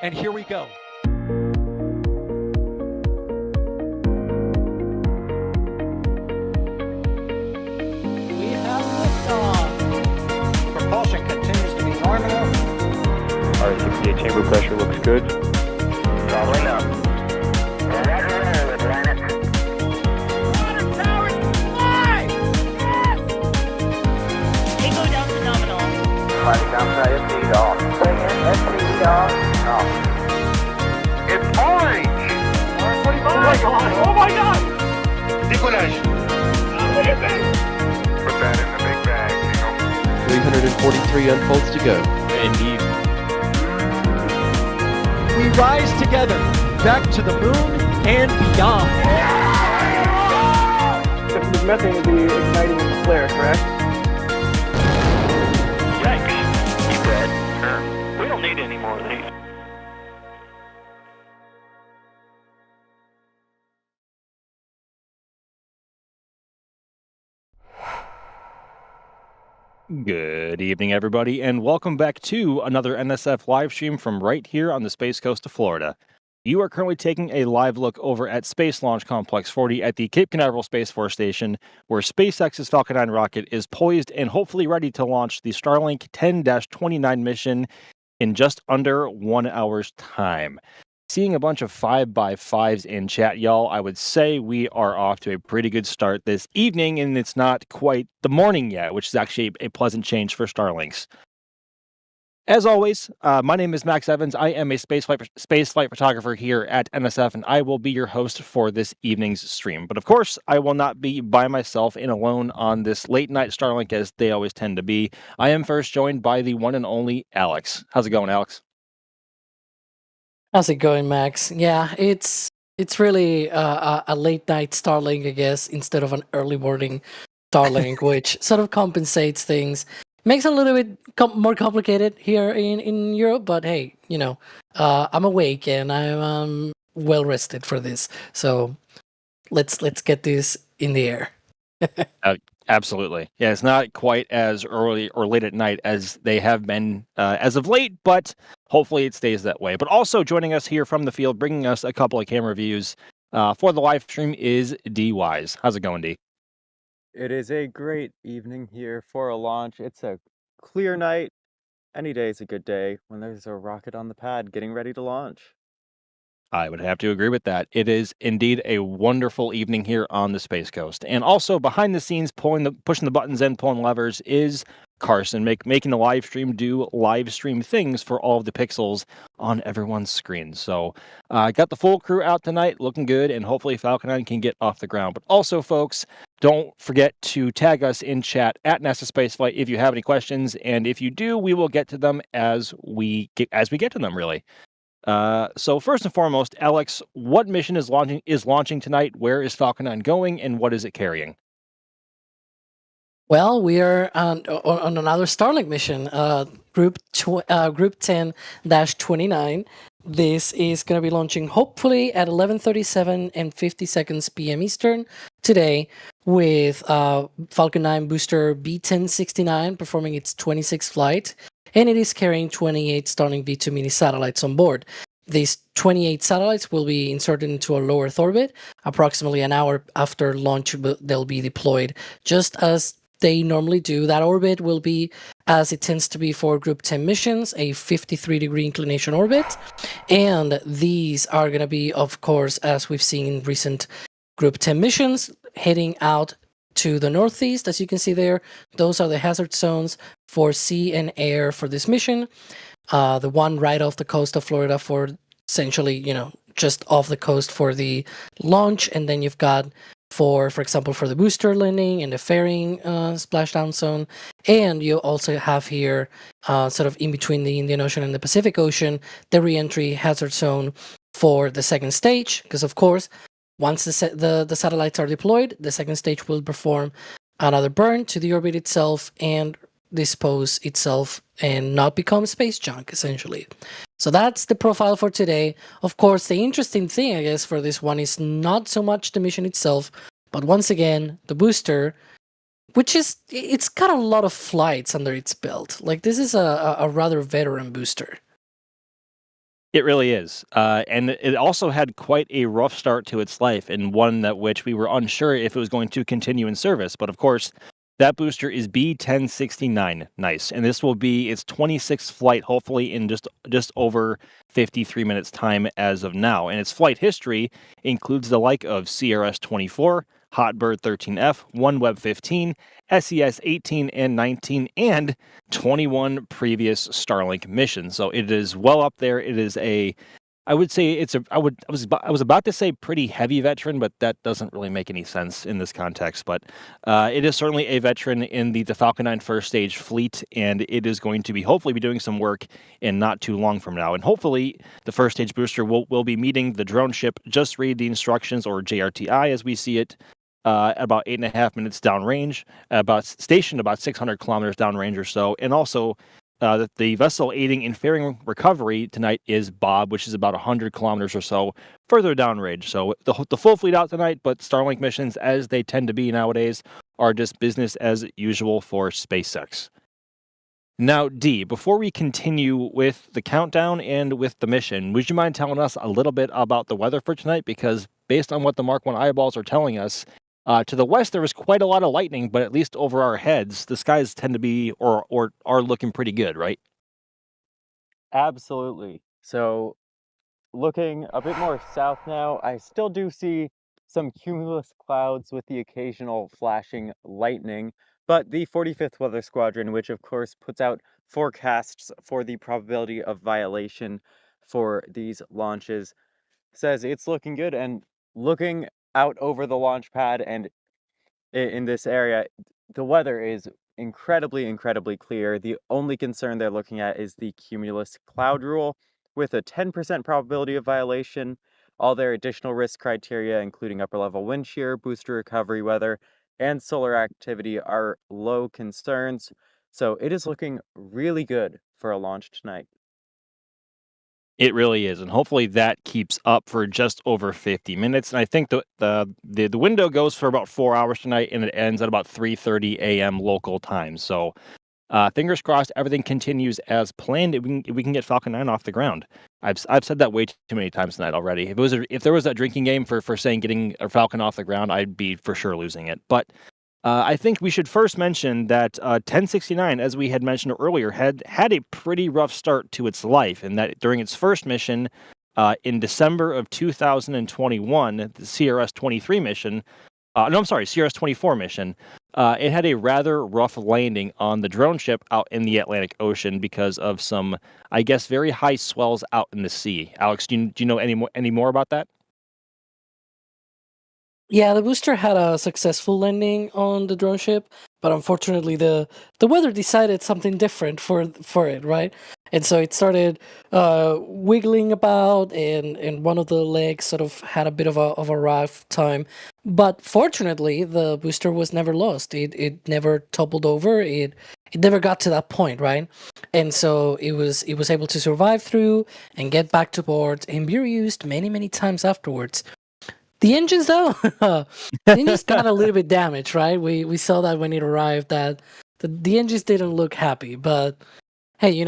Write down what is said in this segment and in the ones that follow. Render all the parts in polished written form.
And here we go. We have liftoff. Propulsion continues to be nominal. R68 chamber pressure looks good. Traveling up. Roger, roger, Atlantic. Water towers fly! Yes! Tango down to nominal. Flight downside SE off. Bring in SE off. Off. It's orange! Oh my god! Oh my god! Decollage. Put that in the big bag, you know. 343 unfolds to go. Indeed. We rise together, back to the moon and beyond. The methane would be igniting in the flare, correct? Yikes. You bet. Sure. We don't need any more of these. Good evening, everybody, and welcome back to another NSF live stream from right here on the Space Coast of Florida. You are currently taking a live look over at Space Launch Complex 40 at the Cape Canaveral Space Force Station, where SpaceX's Falcon 9 rocket is poised and hopefully ready to launch the Starlink 10-29 mission in just under 1 hour's time. Seeing a bunch of 5x5s in chat, y'all, I would say we are off to a pretty good start this evening, and it's not quite the morning yet, which is actually a pleasant change for Starlinks. As always, my name is Max Evans. I am a spaceflight photographer here at NSF, and I will be your host for this evening's stream. But of course, I will not be by myself and alone on this late night Starlink, as they always tend to be. I am first joined by the one and only Alex. How's it going, Alex? How's it going, Max? Yeah, it's really a late night Starlink, I guess, instead of an early morning Starlink, which sort of compensates things. Makes it a little bit more complicated here in Europe, but hey, you know, I'm awake and I'm well rested for this. So let's get this in the air. Absolutely. Yeah, it's not quite as early or late at night as they have been as of late, but hopefully it stays that way. But also joining us here from the field, bringing us a couple of camera views for the live stream is D Wise. How's it going, D? It is a great evening here for a launch. It's a clear night. Any day is a good day when there's a rocket on the pad getting ready to launch. I would have to agree with that. It is indeed a wonderful evening here on the Space Coast. And also behind the scenes, pushing the buttons and pulling levers is Carson, making the live stream do live stream things for all of the pixels on everyone's screen. So got the full crew out tonight, looking good, and hopefully Falcon 9 can get off the ground. But also, folks, don't forget to tag us in chat at NASA Spaceflight if you have any questions. And if you do, we will get to them as we get to them, really. So first and foremost, Alex, what mission is launching tonight? Where is Falcon 9 going, and what is it carrying? Well, we are on another Starlink mission, Group 10-29. This is going to be launching hopefully at 11:37 and 50 seconds p.m. Eastern today, with Falcon 9 booster B1069 performing its 26th flight, and it is carrying 28 Starlink V2 mini satellites on board. These 28 satellites will be inserted into a low Earth orbit. Approximately an hour after launch, they'll be deployed just as they normally do. That orbit will be, as it tends to be for Group 10 missions, a 53-degree inclination orbit. And these are going to be, of course, as we've seen in recent Group 10 missions, heading out to the northeast. As you can see there, those are the hazard zones for sea and air for this mission. The one right off the coast of Florida for essentially, you know, just off the coast for the launch. And then you've got for example, for the booster landing and the fairing splashdown zone. And you also have here, sort of in between the Indian Ocean and the Pacific Ocean, the re-entry hazard zone for the second stage. Because of course, once the satellites are deployed, the second stage will perform another burn to the orbit itself and dispose itself and not become space junk, essentially. So that's the profile for today. Of course, the interesting thing, I guess, for this one is not so much the mission itself, but once again, the booster, which is, it's got a lot of flights under its belt. Like, this is a rather veteran booster. It really is. And it also had quite a rough start to its life, and one that which we were unsure if it was going to continue in service. But of course, that booster is B1069. Nice. And this will be its 26th flight, hopefully in just over 53 minutes time as of now. And its flight history includes the like of CRS-24, Hotbird 13F, OneWeb 15, SES-18 and 19, and 21 previous Starlink missions. So it is well up there. It is I would say it's a, I was about to say pretty heavy veteran, but that doesn't really make any sense in this context. But it is certainly a veteran in the Falcon 9 first stage fleet, and it is going to be hopefully be doing some work in not too long from now. And hopefully the first stage booster will be meeting the drone ship. Just read the instructions, or JRTI as we see it, at about 8.5 minutes downrange, stationed about 600 kilometers downrange or so, and also the vessel aiding in fairing recovery tonight is Bob, which is about 100 kilometers or so further downrange. So the full fleet out tonight, but Starlink missions, as they tend to be nowadays, are just business as usual for SpaceX. Now, Dee, before we continue with the countdown and with the mission, would you mind telling us a little bit about the weather for tonight? Because based on what the Mark 1 eyeballs are telling us, to the west, there was quite a lot of lightning, but at least over our heads, the skies tend to be or are looking pretty good, right? Absolutely. So, looking a bit more south now, I still do see some cumulus clouds with the occasional flashing lightning, but the 45th Weather Squadron, which of course puts out forecasts for the probability of violation for these launches, says it's looking good. And looking out over the launch pad and in this area, the weather is incredibly clear. The only concern they're looking at is the cumulus cloud rule with a 10% probability of violation. All their additional risk criteria, including upper level wind shear, booster recovery weather, and solar activity, are low concerns. So it is looking really good for a launch tonight. It really is, and hopefully that keeps up for just over 50 minutes. And I think the window goes for about 4 hours tonight, and it ends at about 3:30 a.m. local time. So fingers crossed, everything continues as planned. We can get Falcon 9 off the ground. I've said that way too many times tonight already. If there was a drinking game for saying getting a Falcon off the ground, I'd be for sure losing it. But I think we should first mention that 1069, as we had mentioned earlier, had a pretty rough start to its life, and that during its first mission in December of 2021, the CRS-23 mission, no, I'm sorry, CRS-24 mission, it had a rather rough landing on the drone ship out in the Atlantic Ocean because of some, I guess, very high swells out in the sea. Alex, do you know any more about that? Yeah, the booster had a successful landing on the drone ship, but unfortunately the weather decided something different for it, right? And so it started wiggling about, and one of the legs sort of had a bit of a rough time. But fortunately, the booster was never lost. It never toppled over. It never got to that point, right? And so it was able to survive through and get back to port and be reused many times afterwards. The engines, though, the engines got a little bit damaged, right? We saw that when it arrived, that the engines didn't look happy. But hey,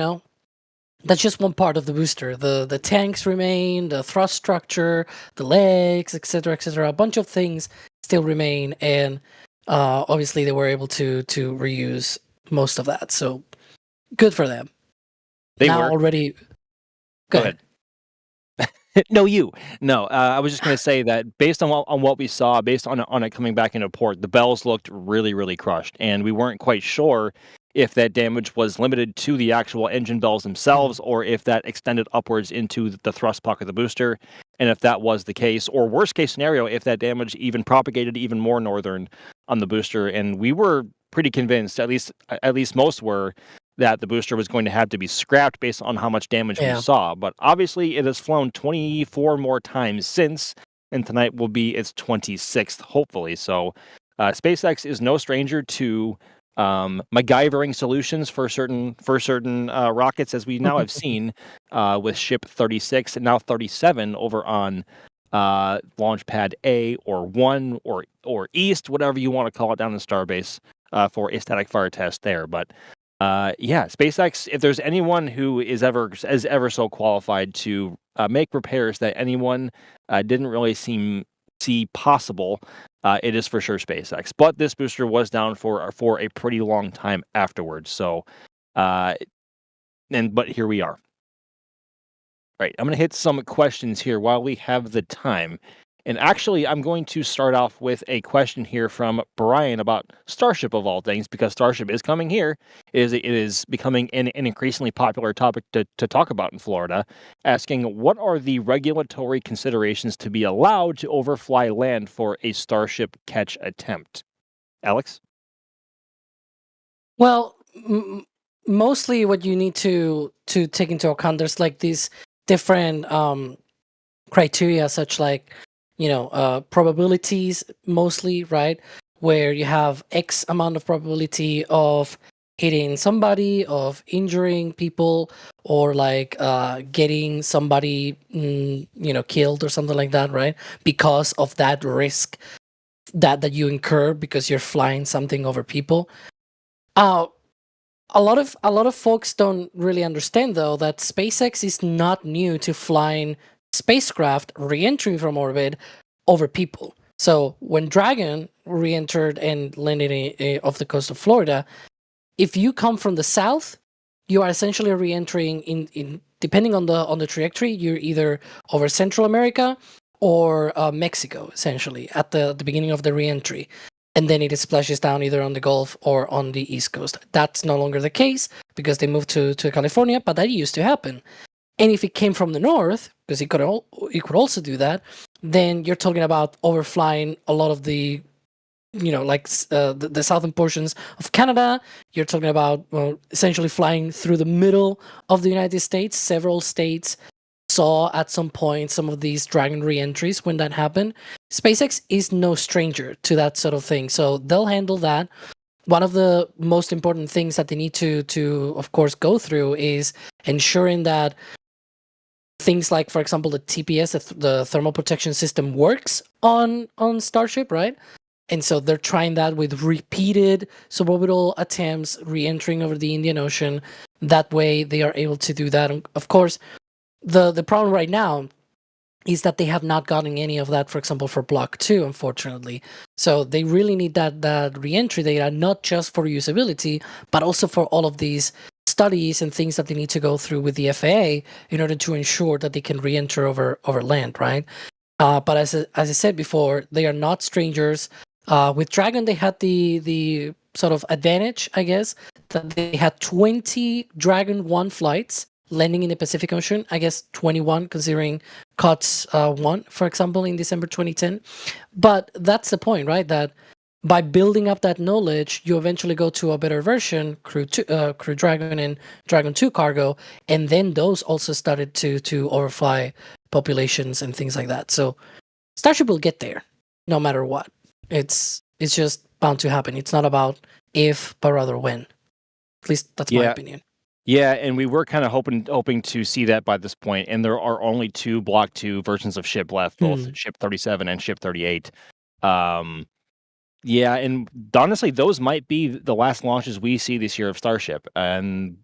that's just one part of the booster. The tanks remain, the thrust structure, the legs, etc., etc. A bunch of things still remain, and obviously they were able to reuse most of that. So good for them. They now were already. Go ahead. No, you. No, I was just going to say that based on what we saw, based on it coming back into port, the bells looked really crushed, and we weren't quite sure if that damage was limited to the actual engine bells themselves, or if that extended upwards into the thrust puck of the booster, and if that was the case, or worst case scenario, if that damage even propagated even more northern on the booster. And we were pretty convinced, at least most were, that the booster was going to have to be scrapped based on how much damage we saw. But obviously, it has flown 24 more times since, and tonight will be its 26th, hopefully. So SpaceX is no stranger to MacGyvering solutions for certain rockets, as we now have seen with Ship 36 and now 37 over on Launch Pad A or 1 or East, whatever you want to call it, down in Starbase for a static fire test there. But Yeah, SpaceX. If there's anyone who is ever so qualified to make repairs that anyone didn't really see possible, it is for sure SpaceX. But this booster was down for a pretty long time afterwards. So, but here we are. Right, I'm going to hit some questions here while we have the time. And actually, I'm going to start off with a question here from Brian about Starship of all things, because Starship is coming here. It is becoming an increasingly popular topic to talk about in Florida, asking what are the regulatory considerations to be allowed to overfly land for a Starship catch attempt? Alex? Well, mostly what you need to take into account, there's like these different criteria, such like probabilities mostly, right? Where you have X amount of probability of hitting somebody, of injuring people, or like getting somebody killed or something like that, right? Because of that risk that you incur because you're flying something over people. A lot of folks don't really understand though that SpaceX is not new to flying spacecraft re-entering from orbit over people. So when Dragon re-entered and landed off the coast of Florida, if you come from the south, you are essentially re-entering in depending on the trajectory, you're either over Central America or Mexico, essentially at the beginning of the re-entry. And then it splashes down either on the Gulf or on the East Coast. That's no longer the case because they moved to California, but that used to happen. And if it came from the north, because it could also do that, then you're talking about overflying a lot of the, the southern portions of Canada. You're talking about essentially flying through the middle of the United States. Several states saw at some point some of these Dragon re-entries when that happened. SpaceX is no stranger to that sort of thing, so they'll handle that. One of the most important things that they need to of course go through is ensuring that things like, for example, the TPS, the thermal protection system, works on Starship, right? And so they're trying that with repeated suborbital attempts re-entering over the Indian Ocean. That way they are able to do that. And of course, the problem right now is that they have not gotten any of that, for example, for Block 2, unfortunately. So they really need that re-entry data, not just for usability, but also for all of these studies and things that they need to go through with the FAA in order to ensure that they can re-enter over land, right? But as I said before, they are not strangers. With Dragon, they had the sort of advantage, I guess, that they had 20 Dragon 1 flights landing in the Pacific Ocean. I guess 21 considering COTS 1, for example, in December 2010. But that's the point, right? That by building up that knowledge, you eventually go to a better version, Crew Dragon and Dragon 2 cargo, and then those also started to overfly populations and things like that. So Starship will get there, no matter what. It's just bound to happen. It's not about if, but rather when. At least that's my opinion. Yeah, and we were kind of hoping to see that by this point, and there are only 2 Block 2 versions of ship left, both Ship 37 and Ship 38. Yeah, and honestly, those might be the last launches we see this year of Starship. And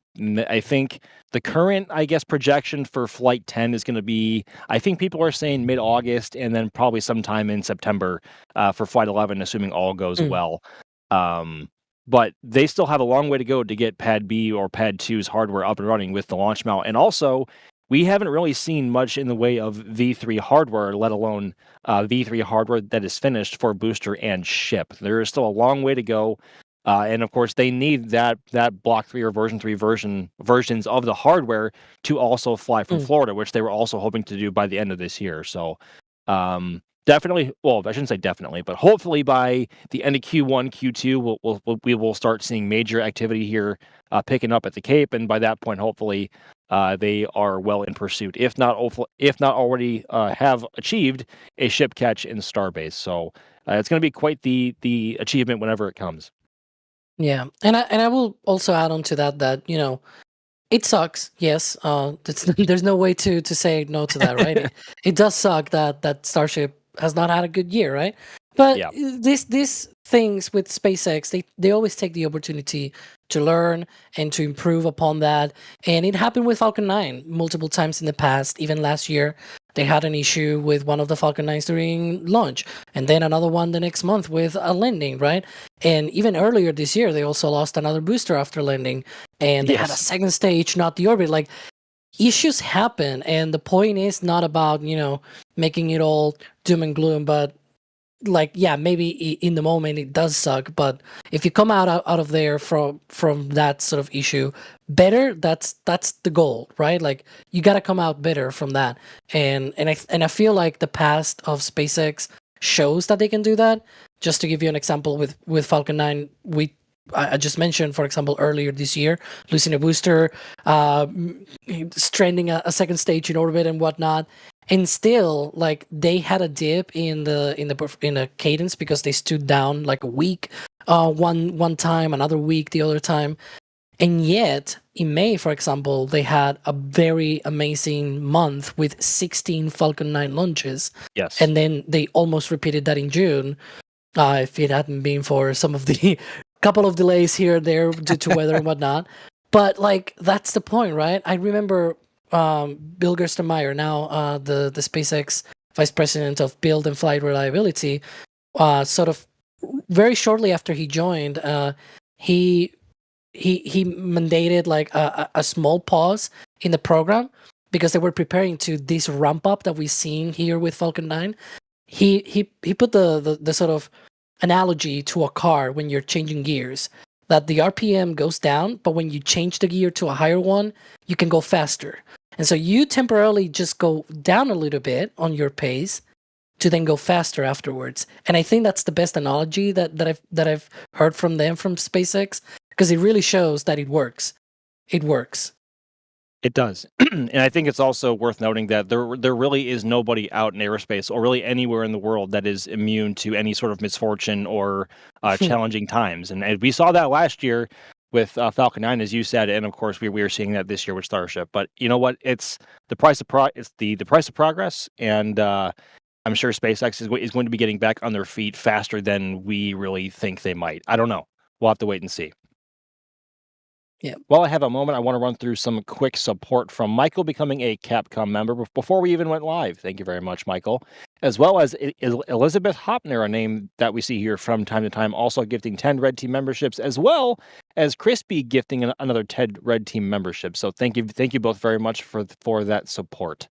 I think the current, projection for Flight 10 is going to be, I think people are saying mid-August, and then probably sometime in September for Flight 11, assuming all goes well. But they still have a long way to go to get Pad B or Pad 2's hardware up and running with the launch mount. And also, we haven't really seen much in the way of V3 hardware, let alone V3 hardware that is finished for booster and ship. There is still a long way to go. And of course, they need that Block 3 or version 3 versions of the hardware to also fly from Florida, which they were also hoping to do by the end of this year. So definitely, well, I shouldn't say definitely, but hopefully by the end of Q1, Q2, we will start seeing major activity here picking up at the Cape, and by that point, hopefully, they are well in pursuit, if not already have achieved a ship catch in Starbase. So it's going to be quite the achievement whenever it comes. Yeah, and I will also add on to that it sucks. Yes, there's no way to say no to that, right? It does suck that Starship has not had a good year, right? But Yeah. these things with SpaceX, they always take the opportunity to learn and to improve upon that. And it happened with Falcon 9 multiple times in the past. Even last year, they had an issue with one of the Falcon 9s during launch, and then another one the next month with a landing, right? And even earlier this year, they also lost another booster after landing, and they had a Yes. second stage, not the orbit. Like, issues happen, and the point is not about, making it all doom and gloom, but like, yeah, maybe in the moment it does suck, but if you come out of there from that sort of issue better, that's the goal, right? Like, you got to come out better from that. And I feel like the past of SpaceX shows that they can do that. Just to give you an example, with Falcon 9, I just mentioned, for example, earlier this year, losing a booster, stranding a second stage in orbit and whatnot, and still, like, they had a dip in the cadence because they stood down like a week, one time, another week the other time, and yet in May, for example, they had a very amazing month with 16 Falcon 9 launches, Yes. and then they almost repeated that in June. If it hadn't been for some of the couple of delays here and there due to weather and whatnot. But like, that's the point, right? I remember Bill Gerstenmaier, now the SpaceX vice president of build and flight reliability, sort of very shortly after he joined, he mandated like a small pause in the program because they were preparing to this ramp up that we've seen here with Falcon 9. He put the sort of analogy to a car when you're changing gears, that the RPM goes down, but when you change the gear to a higher one, you can go faster. And so you temporarily just go down a little bit on your pace to then go faster afterwards. And I think that's the best analogy that I've heard from them, from SpaceX, because it really shows that it works. It works. It does. And I think it's also worth noting that there really is nobody out in aerospace or really anywhere in the world that is immune to any sort of misfortune or challenging times. And we saw that last year with Falcon 9, as you said, and of course we are seeing that this year with Starship. But you know what? It's the price of it's the price of progress, and I'm sure SpaceX is going to be getting back on their feet faster than we really think they might. I don't know. We'll have to wait and see. Yeah. While I have a moment, I want to run through some quick support from Michael becoming a Capcom member before we even went live. Thank you very much, Michael. As well as Elizabeth Hopner, a name that we see here from time to time, also gifting 10 Red Team memberships, as well as Crispy gifting another 10 Red Team memberships. So thank you both very much for that support.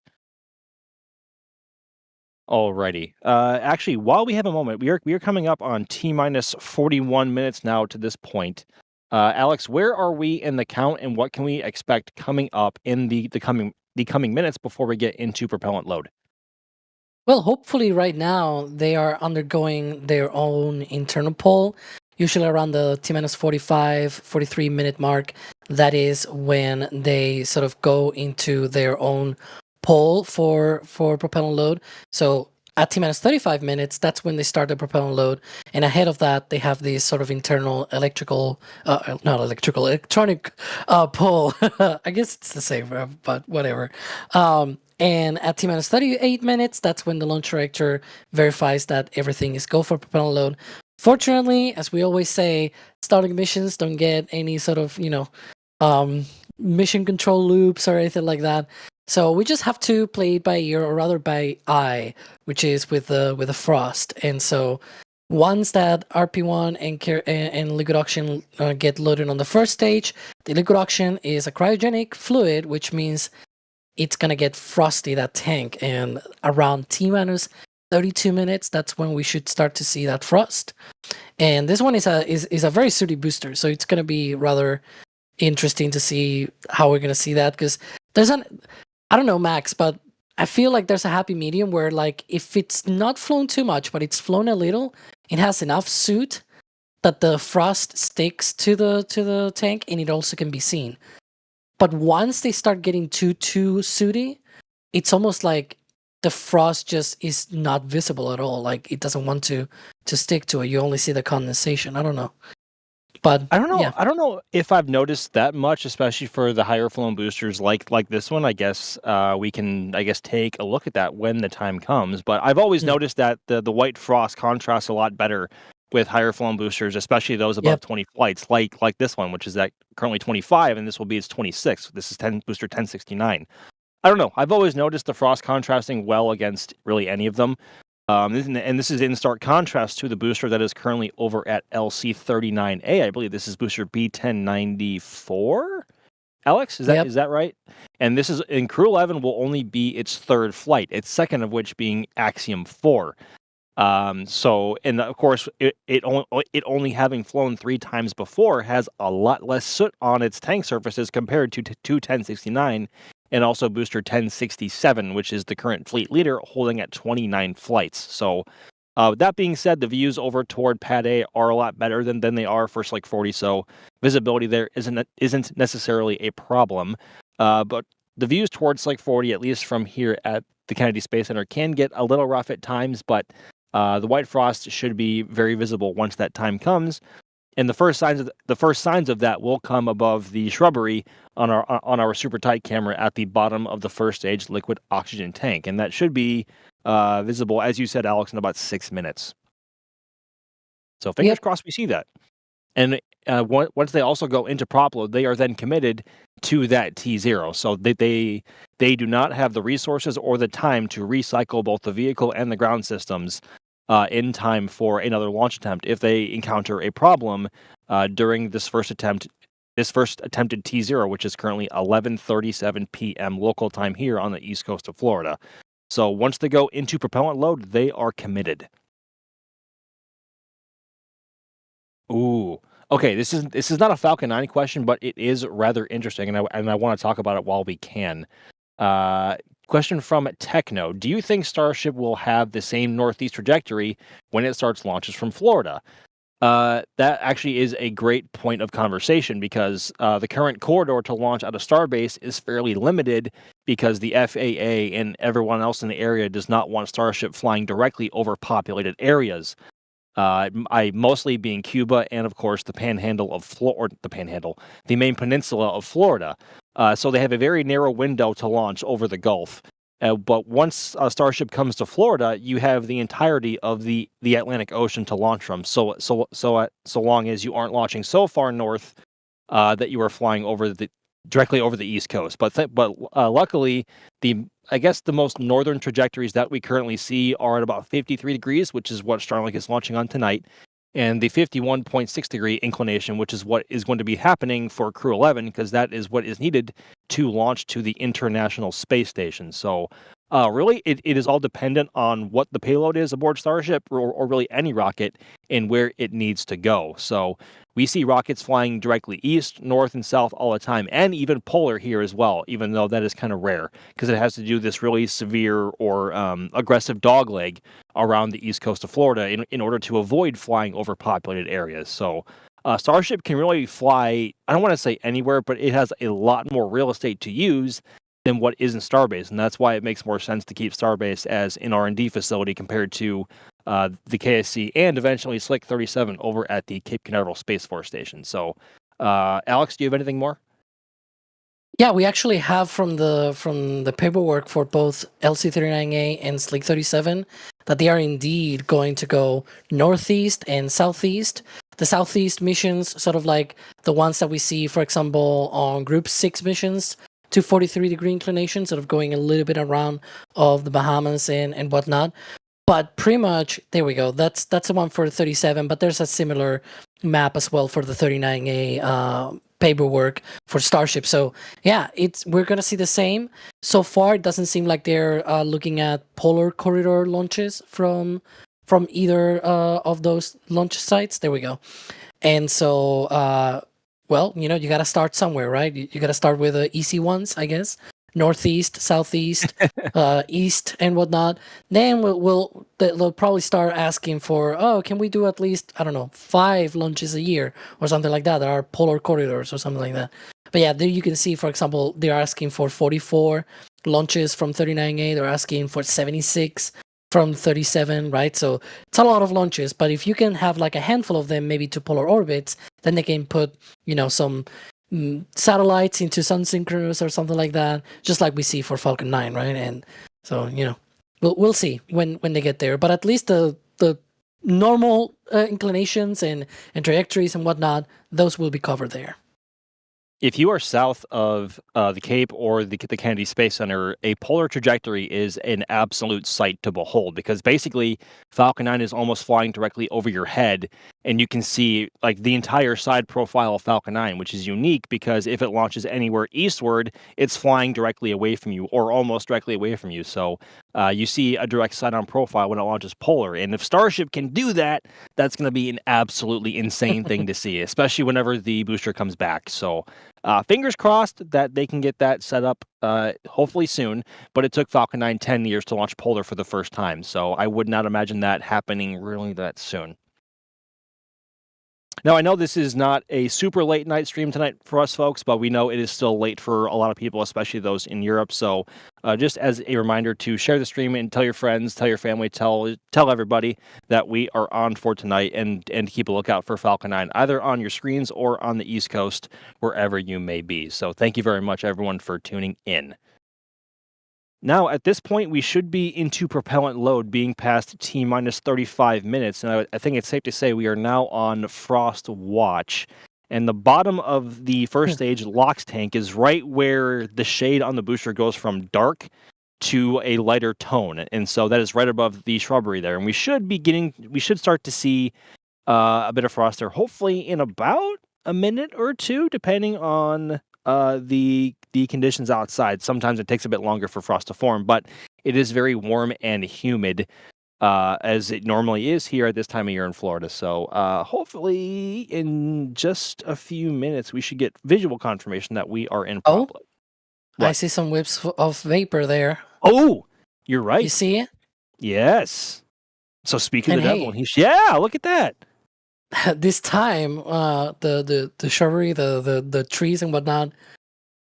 Alrighty. Actually, while we have a moment, we are coming up on T-minus 41 minutes now to this point. Alex, where are we in the count, and what can we expect coming up in the coming minutes before we get into propellant load? Well, hopefully right now they are undergoing their own internal poll, usually around the T-minus 45, 43 minute mark. That is when they sort of go into their own poll for propellant load. So at T-minus 35 minutes, that's when they start the propellant load. And ahead of that, they have this sort of internal electronic poll. I guess it's the same, but whatever. And at T-minus 38 minutes, that's when the launch director verifies that everything is go for propellant load. Fortunately, as we always say, Starlink missions don't get any sort of, mission control loops or anything like that. So we just have to play it by ear, or rather by eye, which is with the frost. And so once that RP1 and liquid oxygen get loaded on the first stage, the liquid oxygen is a cryogenic fluid, which means it's gonna get frosty, that tank. And around T-minus 32 minutes, that's when we should start to see that frost. And this one is a very sooty booster, so it's gonna be rather interesting to see how we're gonna see that, because I don't know, Max, but I feel like there's a happy medium where, like, if it's not flown too much, but it's flown a little, it has enough soot that the frost sticks to the tank, and it also can be seen. But once they start getting too sooty, it's almost like the frost just is not visible at all. Like, it doesn't want to stick to it. You only see the condensation. I don't know. But I don't know. yeah, I don't know if I've noticed that much, especially for the higher flown boosters like this one. I guess we can take a look at that when the time comes. But I've always Mm. noticed that the white frost contrasts a lot better with higher flown boosters, especially those above Yep. 20 flights, like this one, which is at currently 25, and this will be its 26. This is 10 booster 1069. I don't know. I've always noticed the frost contrasting well against really any of them. This is in stark contrast to the booster that is currently over at LC39A. I believe this is booster B1094. Alex, is Yep. that right? And this is in Crew 11 will only be its third flight. Its second of which being Axiom 4. And of course, it only having flown 3 times before has a lot less soot on its tank surfaces compared to 1069. And also booster 1067, which is the current fleet leader, holding at 29 flights. So, that being said, the views over toward Pad A are a lot better than they are for Slick 40. So visibility there isn't necessarily a problem. But the views towards Slick 40, at least from here at the Kennedy Space Center, can get a little rough at times. But the white frost should be very visible once that time comes. And the first signs of that will come above the shrubbery on our super tight camera at the bottom of the first stage liquid oxygen tank, and that should be visible, as you said, Alex, in about 6 minutes. So fingers crossed we see that. And once they also go into prop load, they are then committed to that T0. So they do not have the resources or the time to recycle both the vehicle and the ground systems in time for another launch attempt if they encounter a problem during this first attempted T0, which is currently 11:37 p.m. local time here on the east coast of Florida. So once they go into propellant load, they are committed. Ooh. Okay, this is not a Falcon 9 question, but it is rather interesting, and I want to talk about it while we can. Question from Techno: do you think Starship will have the same northeast trajectory when it starts launches from Florida? That actually is a great point of conversation because the current corridor to launch out of Starbase is fairly limited because the FAA and everyone else in the area does not want Starship flying directly over populated areas. I mostly being Cuba and of course the panhandle of the main peninsula of Florida. So they have a very narrow window to launch over the Gulf. But once Starship comes to Florida, you have the entirety of the Atlantic Ocean to launch from. So long as you aren't launching so far north that you are flying directly over the East Coast. But luckily, I guess the most northern trajectories that we currently see are at about 53 degrees, which is what Starlink is launching on tonight, and the 51.6 degree inclination, which is what is going to be happening for Crew 11, because that is what is needed to launch to the International Space Station. So really, it is all dependent on what the payload is aboard Starship, or really any rocket, and where it needs to go. So we see rockets flying directly east, north, and south all the time, and even polar here as well, even though that is kind of rare, because it has to do this really severe or aggressive dogleg around the east coast of Florida in order to avoid flying over populated areas. So Starship can really fly, I don't want to say anywhere, but it has a lot more real estate to use than what is in Starbase, and that's why it makes more sense to keep Starbase as an R&D facility compared to the KSC and eventually Slick 37 over at the Cape Canaveral Space Force Station. So, Alex, do you have anything more? Yeah, we actually have from the paperwork for both LC39A and Slick 37 that they are indeed going to go northeast and southeast. The southeast missions, sort of like the ones that we see, for example, on Group 6 missions, to 43-degree inclination, sort of going a little bit around of the Bahamas and whatnot. But pretty much, there we go. That's the one for 37, but there's a similar map as well for the 39A paperwork for Starship. So yeah, we're gonna see the same. So far, it doesn't seem like they're looking at polar corridor launches from either of those launch sites. There we go. And so, well, you got to start somewhere, right? You got to start with the easy ones, I guess. Northeast, southeast, east, and whatnot. Then they'll probably start asking for, can we do at least, I don't know, 5 launches a year or something like that? There are polar corridors or something like that. But yeah, there you can see, for example, they're asking for 44 launches from 39A. They're asking for 76 from 37, right? So it's a lot of launches. But if you can have like a handful of them, maybe to polar orbits, then they can put, some satellites into sun synchronous or something like that, just like we see for Falcon 9, right? And so, we'll see when they get there. But at least the normal inclinations and trajectories and whatnot, those will be covered there. If you are south of the Cape or the Kennedy Space Center, a polar trajectory is an absolute sight to behold, because basically Falcon 9 is almost flying directly over your head, and you can see like the entire side profile of Falcon 9, which is unique because if it launches anywhere eastward, it's flying directly away from you or almost directly away from you. So you see a direct side-on profile when it launches polar, and if Starship can do that, that's going to be an absolutely insane thing to see, especially whenever the booster comes back. So fingers crossed that they can get that set up hopefully soon, but it took Falcon 9 10 years to launch polar for the first time, so I would not imagine that happening really that soon. Now, I know this is not a super late night stream tonight for us folks, but we know it is still late for a lot of people, especially those in Europe. So just as a reminder to share the stream and tell your friends, tell your family, tell everybody that we are on for tonight, and keep a lookout for Falcon 9, either on your screens or on the East Coast, wherever you may be. So thank you very much, everyone, for tuning in. Now, at this point, we should be into propellant load, being past T-minus 35 minutes, and I think it's safe to say we are now on frost watch. And the bottom of the first stage LOX tank is right where the shade on the booster goes from dark to a lighter tone, and so that is right above the shrubbery there. And we should start to see a bit of frost there, hopefully in about a minute or two, depending on the conditions outside. Sometimes it takes a bit longer for frost to form, but it is very warm and humid, as it normally is here at this time of year in Florida. So hopefully in just a few minutes, we should get visual confirmation that we are in properly. I see some whips of vapor there. Oh, you're right. You see it? Yes. So speak of And the devil. Yeah, look at that. This time, the shrubbery, the trees and whatnot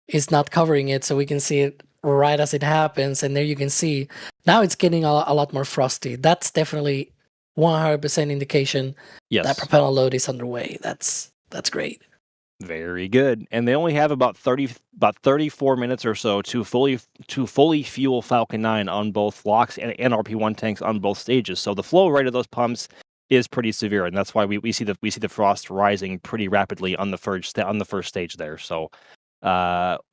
is not covering it, so we can see it right as it happens. And there you can see now it's getting a lot more frosty. That's definitely 100% indication that propellant load is underway. That's great. Very good. And they only have about 34 minutes or so to fully fuel Falcon 9 on both LOX and RP1 tanks on both stages. So the flow rate of those pumps is pretty severe, and that's why we see the frost rising pretty rapidly on the first stage there. So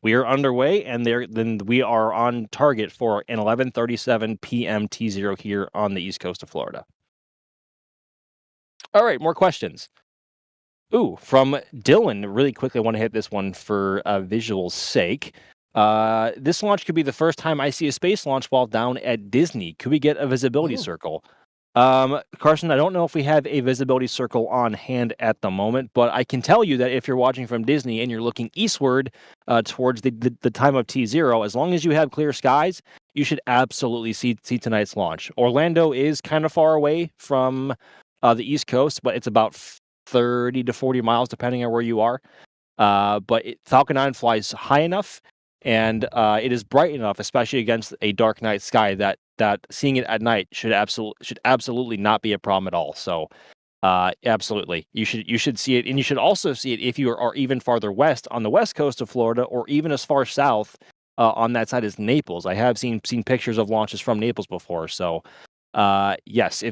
we are underway, and then we are on target for an 11:37 p.m. T0 here on the east coast of Florida. All right, more questions. Ooh, from Dylan, really quickly, I want to hit this one for visual's sake. This launch could be the first time I see a space launch while down at Disney. Could we get a visibility circle? Carson, I don't know if we have a visibility circle on hand at the moment, but I can tell you that if you're watching from Disney and you're looking eastward towards the time of T0, as long as you have clear skies, you should absolutely see tonight's launch. Orlando is kind of far away from the East Coast, but it's about 30 to 40 miles, depending on where you are. But Falcon 9 flies high enough, and it is bright enough, especially against a dark night sky, that seeing it at night should absolutely not be a problem at all. So absolutely, you should see it, and you should also see it if you are even farther west on the west coast of Florida, or even as far south on that side as Naples. I have seen pictures of launches from Naples before. So yes,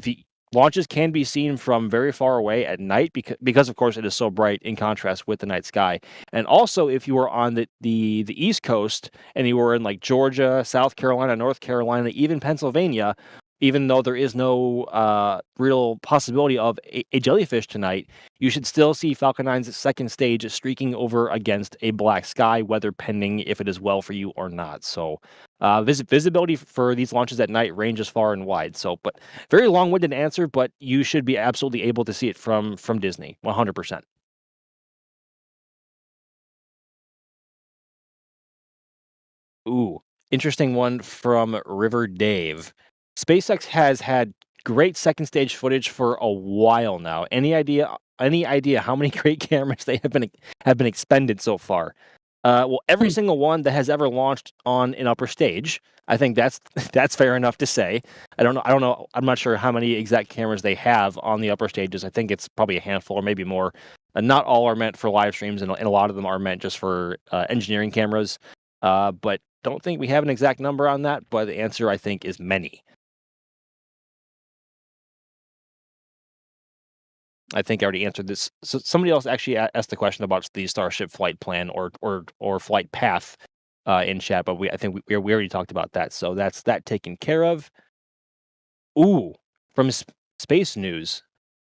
launches can be seen from very far away at night because of course it is so bright in contrast with the night sky. And also, if you were on the East Coast and you were in like Georgia, South Carolina, North Carolina, even Pennsylvania, even though there is no real possibility of a jellyfish tonight, you should still see Falcon 9's second stage streaking over against a black sky, weather pending if it is well for you or not. So visibility for these launches at night ranges far and wide. So, but very long-winded answer, but you should be absolutely able to see it from Disney, 100%. Ooh, interesting one from River Dave. SpaceX has had great second stage footage for a while now. Any idea how many great cameras they have been expended so far? Well, every single one that has ever launched on an upper stage. I think that's that's fair enough to say. I don't know. I'm not sure how many exact cameras they have on the upper stages. I think it's probably a handful or maybe more. Not all are meant for live streams, and a lot of them are meant just for engineering cameras. But don't think we have an exact number on that. But the answer, I think, is many. I think I already answered this. So somebody else actually asked the question about the Starship flight plan or flight path in chat, but I think we already talked about that. So that's that taken care of. Ooh, from space news,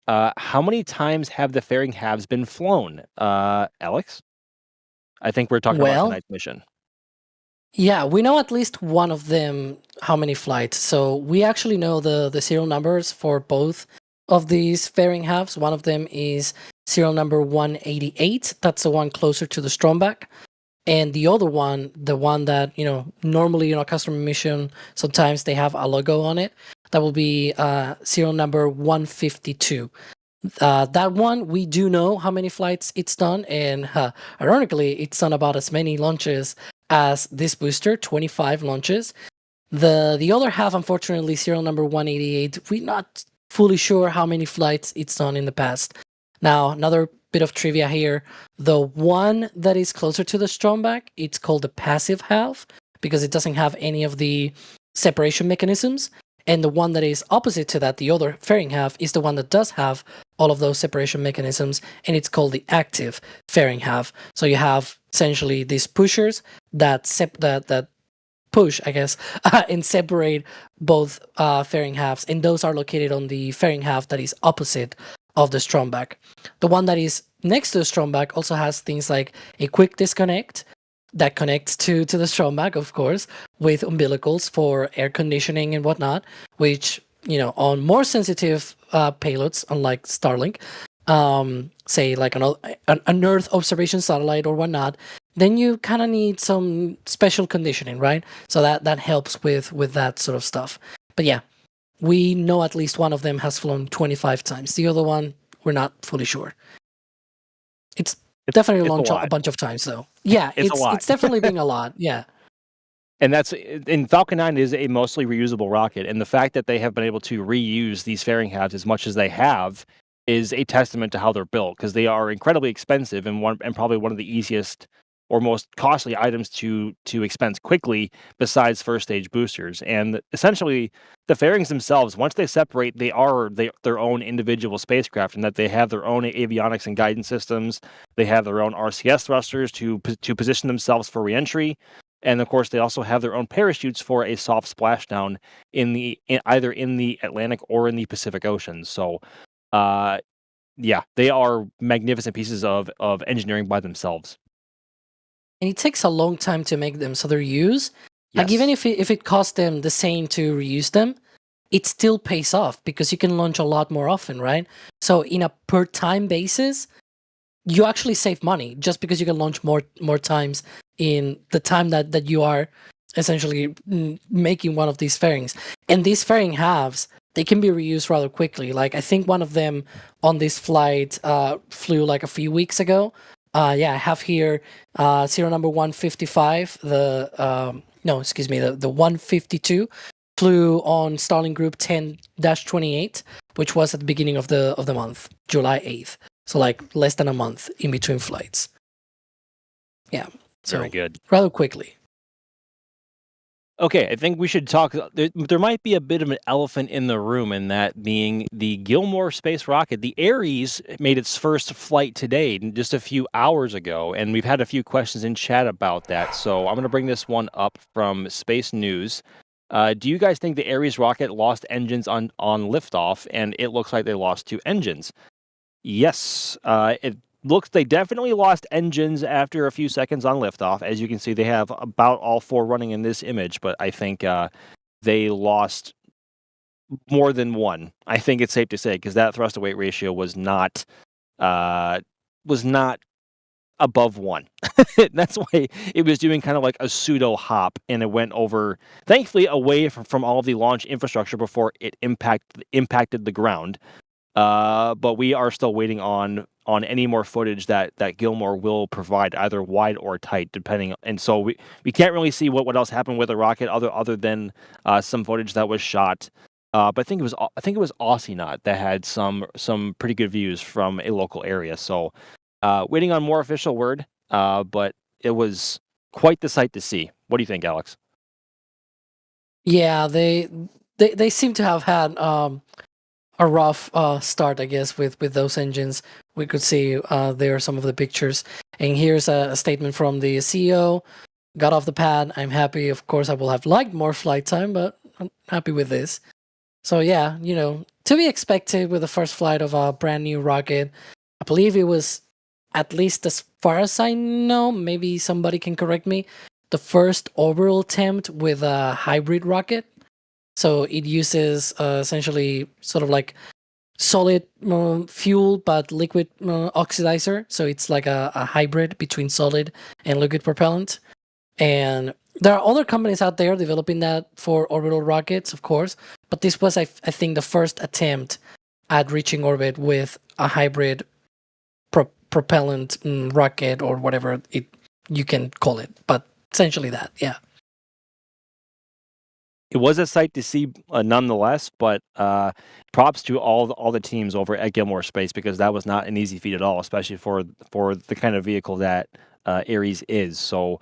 how many times have the fairing halves been flown? Alex, I think we're talking about Well, tonight's mission. yeah, we know at least one of them how many flights. So we actually know the serial numbers for both of these fairing halves. One of them is serial number 188. That's the one closer to the Stromback. And the other one, the one that, normally in a customer mission, sometimes they have a logo on it. That will be serial number 152. That one, we do know how many flights it's done. And ironically, it's done about as many launches as this booster, 25 launches. The other half, unfortunately, serial number 188, we're not fully sure how many flights it's done in the past. Now, another bit of trivia here. The one that is closer to the Stromback, it's called the passive half because it doesn't have any of the separation mechanisms. And the one that is opposite to that, the other fairing half, is the one that does have all of those separation mechanisms, and it's called the active fairing half. So you have essentially these pushers that push, I guess, and separate both fairing halves, and those are located on the fairing half that is opposite of the Stromback. The one that is next to the Stromback also has things like a quick disconnect that connects to the Stromback, of course, with umbilicals for air conditioning and whatnot, which, on more sensitive payloads, unlike Starlink, say like an Earth observation satellite or whatnot, then you kind of need some special conditioning, right? So that helps with that sort of stuff. But yeah, we know at least one of them has flown 25 times. The other one, we're not fully sure. It's definitely launched a bunch of times, though. Yeah, it's a lot. It's definitely been a lot. Yeah. And Falcon 9 is a mostly reusable rocket, and the fact that they have been able to reuse these fairing halves as much as they have is a testament to how they're built, because they are incredibly expensive and probably one of the easiest or most costly items to expense quickly besides first stage boosters. And essentially, the fairings themselves, once they separate, they are their own individual spacecraft, and that they have their own avionics and guidance systems. They have their own RCS thrusters to position themselves for reentry. And of course, they also have their own parachutes for a soft splashdown either in the Atlantic or in the Pacific Ocean. So, yeah, they are magnificent pieces of engineering by themselves. And it takes a long time to make them, so their use, like even if it costs them the same to reuse them, it still pays off because you can launch a lot more often, right? So in a per time basis, you actually save money just because you can launch more times in the time that you are essentially making one of these fairings. And these fairing halves, they can be reused rather quickly. Like I think one of them on this flight flew like a few weeks ago. I have here serial number 155. The 152 flew on Starlink Group 10-28, which was at the beginning of the month, July 8th. So like less than a month in between flights. Yeah. So very good. Rather quickly. Okay, I think we should talk. There might be a bit of an elephant in the room, and that being the Gilmore space rocket. The Ares made its first flight today, just a few hours ago, and we've had a few questions in chat about that. So I'm going to bring this one up from Space News. Do you guys think the Ares rocket lost engines on liftoff, and it looks like they lost 2 engines? Yes, it looks they definitely lost engines after a few seconds on liftoff. As you can see, they have about all 4 running in this image, but I think they lost more than one. I think it's safe to say, because that thrust to weight ratio was not above 1. That's why it was doing kind of like a pseudo hop, and it went over, thankfully, away from all of the launch infrastructure before it impacted the ground. But we are still waiting on any more footage that Gilmore will provide, either wide or tight, depending. And so we can't really see what else happened with the rocket other than some footage that was shot. But I think it was Aussie that had some pretty good views from a local area. So waiting on more official word. But it was quite the sight to see. What do you think, Alex? Yeah, they seem to have had a rough start, I guess, with those engines. We could see there are some of the pictures, and here's a statement from the CEO. Got off the pad. I'm happy. Of course, I will have liked more flight time, but I'm happy with this. So yeah, to be expected with the first flight of a brand new rocket. I believe it was, at least as far as I know, maybe somebody can correct me, the first orbital attempt with a hybrid rocket. So it uses essentially sort of like solid fuel but liquid oxidizer. So it's like a hybrid between solid and liquid propellant. And there are other companies out there developing that for orbital rockets, of course. But this was, I think, the first attempt at reaching orbit with a hybrid propellant rocket, or whatever you can call it. But essentially that, yeah. It was a sight to see, nonetheless. But props to all the teams over at Gilmore Space, because that was not an easy feat at all, especially for the kind of vehicle that Ares is. So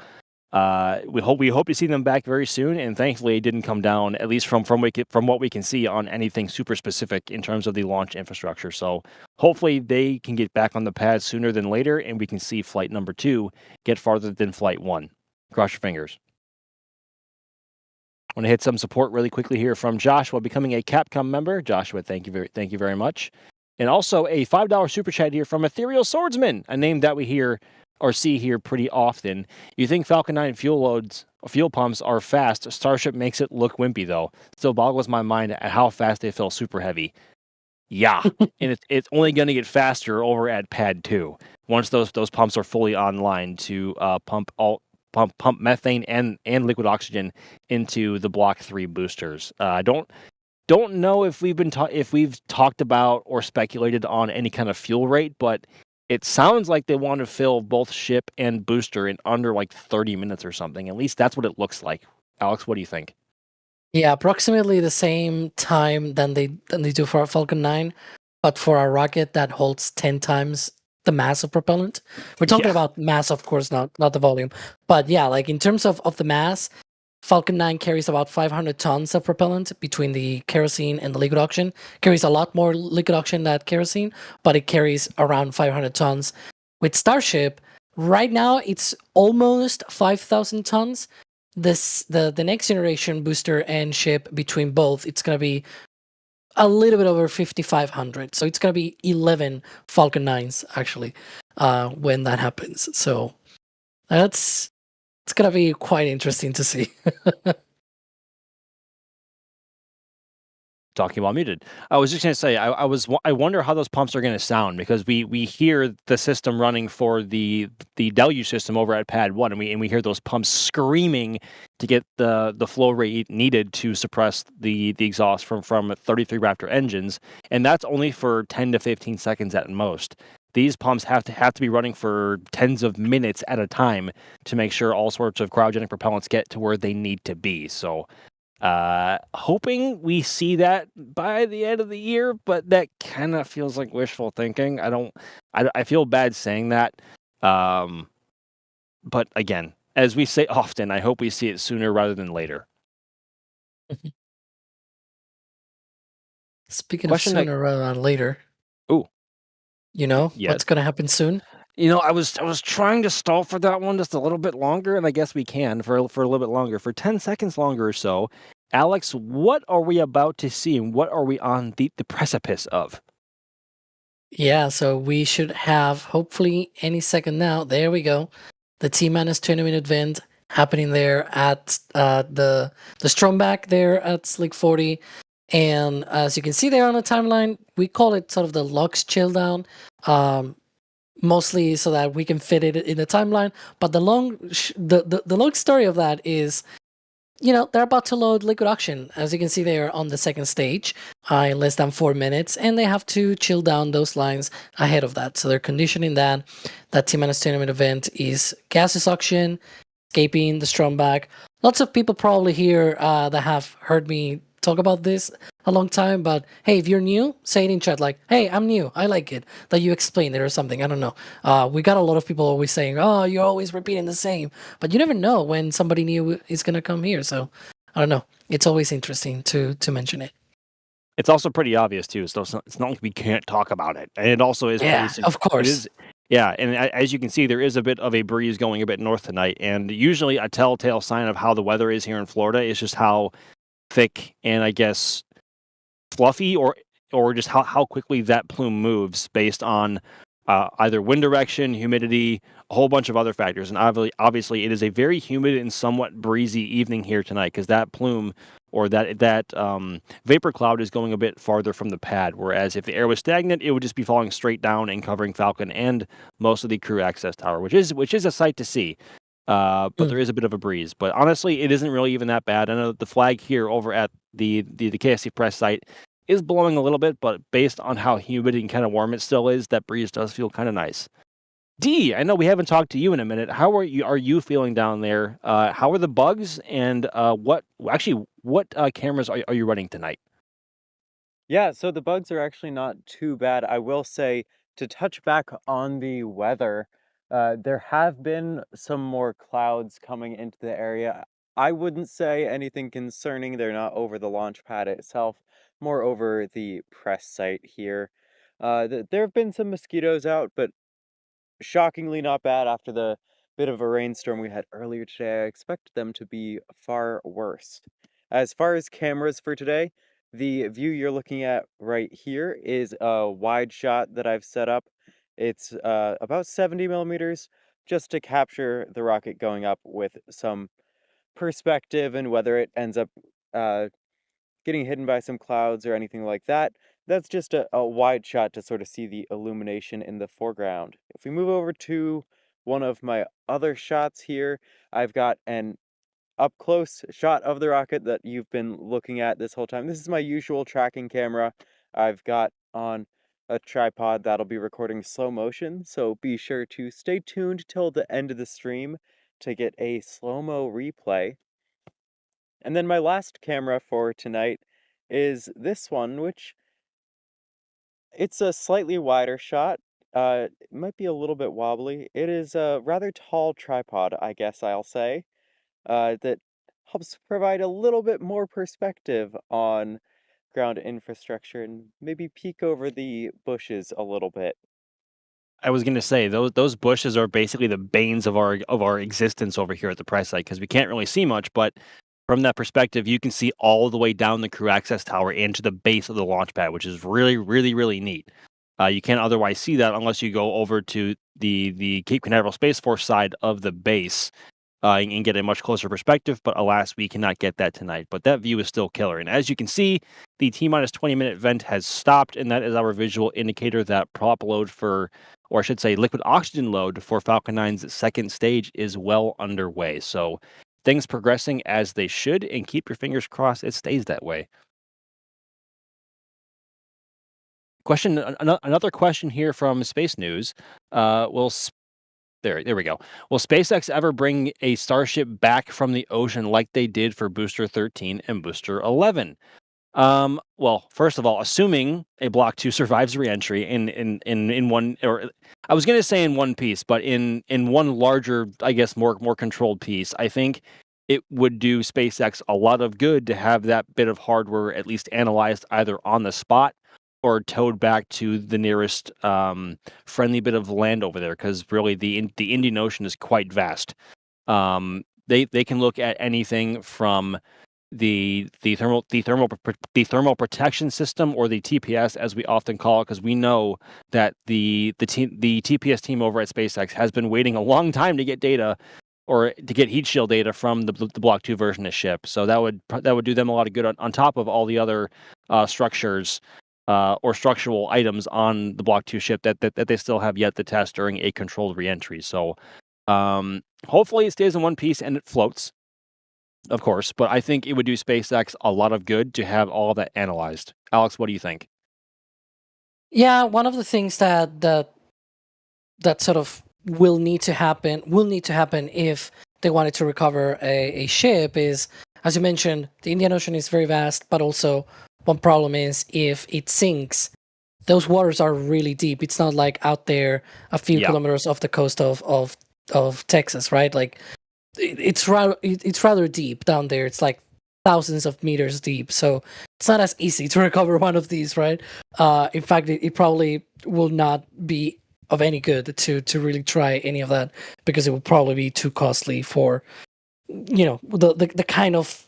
we hope to see them back very soon. And thankfully, it didn't come down, at least from what we can see, on anything super specific in terms of the launch infrastructure. So hopefully they can get back on the pad sooner than later, and we can see flight number 2 get farther than flight 1. Cross your fingers. I want to hit some support really quickly here from Joshua, becoming a Capcom member. Joshua, thank you very much. And also a $5 super chat here from Ethereal Swordsman, a name that we hear or see here pretty often. You think Falcon 9 fuel pumps are fast? Starship makes it look wimpy, though. Still boggles my mind at how fast they feel super heavy. Yeah, and it's only going to get faster over at Pad 2 once those pumps are fully online to pump methane and liquid oxygen into the Block 3 boosters. I don't know if we've talked about or speculated on any kind of fuel rate, but it sounds like they want to fill both ship and booster in under like 30 minutes or something. At least that's what it looks like. Alex, what do you think? Yeah, approximately the same time than they do for a Falcon 9, but for a rocket that holds 10 times the mass of propellant. We're talking about mass, of course, not the volume. But yeah, like in terms of the mass, Falcon 9 carries about 500 tons of propellant between the kerosene and the liquid oxygen. Carries a lot more liquid oxygen than kerosene, but it carries around 500 tons. With Starship, right now it's almost 5,000 tons. The next generation booster and ship, between both, it's going to be a little bit over 5,500. So it's going to be 11 Falcon 9s, actually, when that happens. So it's going to be quite interesting to see. Talking while muted. I was just going to say, I wonder how those pumps are going to sound, because we hear the system running for the deluge system over at Pad 1, and we hear those pumps screaming to get the flow rate needed to suppress the exhaust from 33 Raptor engines, and that's only for 10 to 15 seconds at most. These pumps have to be running for tens of minutes at a time to make sure all sorts of cryogenic propellants get to where they need to be. So hoping we see that by the end of the year, but that kind of feels like wishful thinking. I feel bad saying that. But again, as we say often, I hope we see it sooner rather than later. Speaking of sooner rather than later. Ooh. Yes. What's going to happen soon? I was trying to stall for that one just a little bit longer, and I guess we can for a little bit longer, for 10 seconds longer or so. Alex, what are we about to see, and what are we on the precipice of? Yeah, so we should have, hopefully any second now, there we go, the T-minus 20-minute event happening there at the Stromback there at Slick 40. And as you can see there on the timeline, we call it sort of the Lux chill down, mostly so that we can fit it in the timeline. But the long story of that is they're about to load liquid oxygen. As you can see, they are on the second stage in less than 4 minutes, and they have to chill down those lines ahead of that. So they're conditioning that. That T-minus 10-minute event is gaseous oxygen, escaping the Stromback. Lots of people probably here that have heard me talk about this a long time, but hey, if you're new, say it in chat like, hey, I'm new, I like it, that you explain it or something, I don't know. We got a lot of people always saying, oh, you're always repeating the same, but you never know when somebody new is going to come here, so I don't know. It's always interesting to mention it. It's also pretty obvious too, so it's not like we can't talk about it. And it also is Yeah, pretty. of course. It is, yeah. And as you can see, there is a bit of a breeze going a bit north tonight, and usually a telltale sign of how the weather is here in Florida is just how thick and I guess fluffy or just how quickly that plume moves based on either wind direction, humidity, a whole bunch of other factors. And obviously, it is a very humid and somewhat breezy evening here tonight because that plume or that vapor cloud is going a bit farther from the pad. Whereas if the air was stagnant, it would just be falling straight down and covering Falcon and most of the crew access tower, which is a sight to see. But there is a bit of a breeze. But honestly, it isn't really even that bad. I know the flag here over at the KSC press site is blowing a little bit, but based on how humid and kind of warm it still is, that breeze does feel kind of nice. D, I know we haven't talked to you in a minute. How are you feeling down there? How are the bugs, and what cameras are you running tonight? Yeah, so the bugs are actually not too bad. I will say, to touch back on the weather, there have been some more clouds coming into the area. I wouldn't say anything concerning. They're not over the launch pad itself, more over the press site here. There have been some mosquitoes out, but shockingly not bad after the bit of a rainstorm we had earlier today. I expect them to be far worse. As far as cameras for today, the view you're looking at right here is a wide shot that I've set up. It's about 70 millimeters just to capture the rocket going up with some perspective, and whether it ends up uh, getting hidden by some clouds or anything like that. That's just a wide shot to sort of see the illumination in the foreground. If we move over to one of my other shots here, I've got an up close shot of the rocket that you've been looking at this whole time. This is my usual tracking camera I've got on a tripod that'll be recording slow motion, so be sure to stay tuned till the end of the stream to get a slow-mo replay. And then my last camera for tonight is this one, which it's a slightly wider shot. It might be a little bit wobbly. It is a rather tall tripod, I guess I'll say, that helps provide a little bit more perspective on ground infrastructure and maybe peek over the bushes a little bit. I was gonna say those bushes are basically the banes of our existence over here at the press site because we can't really see much, but from that perspective, you can see all the way down the crew access tower into the base of the launch pad, which is really neat. You can't otherwise see that unless you go over to the Cape Canaveral Space Force side of the base and get a much closer perspective. But alas, we cannot get that tonight. But that view is still killer. And as you can see, the T-minus 20-minute vent has stopped, and that is our visual indicator that prop load for, or I should say liquid oxygen load for Falcon 9's second stage is well underway. So things progressing as they should, and keep your fingers crossed it stays that way. Another question here from Space News. There we go. Will SpaceX ever bring a Starship back from the ocean like they did for Booster 13 and Booster 11? Well, first of all, assuming a Block 2 survives reentry in one, or I was going to say in one piece, but in one larger, I guess more controlled piece, I think it would do SpaceX a lot of good to have that bit of hardware at least analyzed either on the spot or towed back to the nearest friendly bit of land over there, because really the Indian Ocean is quite vast. They can look at anything from the thermal protection system, or the TPS as we often call it, because we know that the TPS team over at SpaceX has been waiting a long time to get data, or to get heat shield data from the Block 2 version of ship. So that would do them a lot of good on top of all the other structures or structural items on the Block 2 ship that they still have yet to test during a controlled reentry. So hopefully it stays in one piece and it floats. of course, but I think it would do SpaceX a lot of good to have all that analyzed. Alex, what do you think? Yeah, one of the things that sort of will need to happen if they wanted to recover a ship is, as you mentioned, the Indian Ocean is very vast, but also one problem is if it sinks, those waters are really deep. It's not like out there a few Yeah. kilometers off the coast of Texas, right? Like it's rather deep down there. It's like thousands of meters deep, so it's not as easy to recover one of these, right? In fact, it probably will not be of any good to really try any of that, because it would probably be too costly for the kind of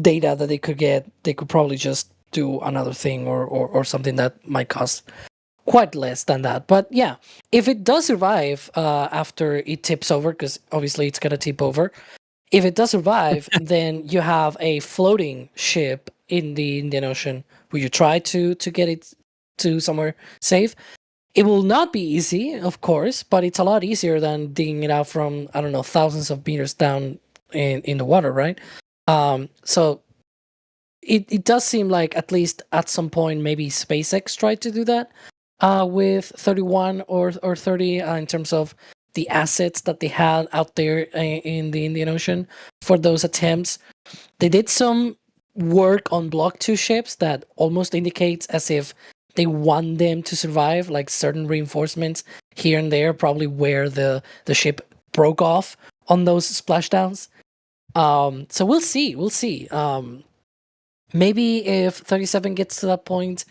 data that they could get. They could probably just do another thing or something that might cost quite less than that. But yeah, if it does survive after it tips over, because obviously it's gonna tip over, if it does survive, then you have a floating ship in the Indian Ocean. Will you try to get it to somewhere safe? It will not be easy, of course, but it's a lot easier than digging it out from, I don't know, thousands of meters down in the water, right? So it does seem like at least at some point maybe SpaceX tried to do that with 31 or 30 in terms of the assets that they had out there in the Indian Ocean for those attempts. They did some work on Block 2 ships that almost indicates as if they want them to survive, like certain reinforcements here and there, probably where the ship broke off on those splashdowns. So we'll see. Maybe if 37 gets to that point,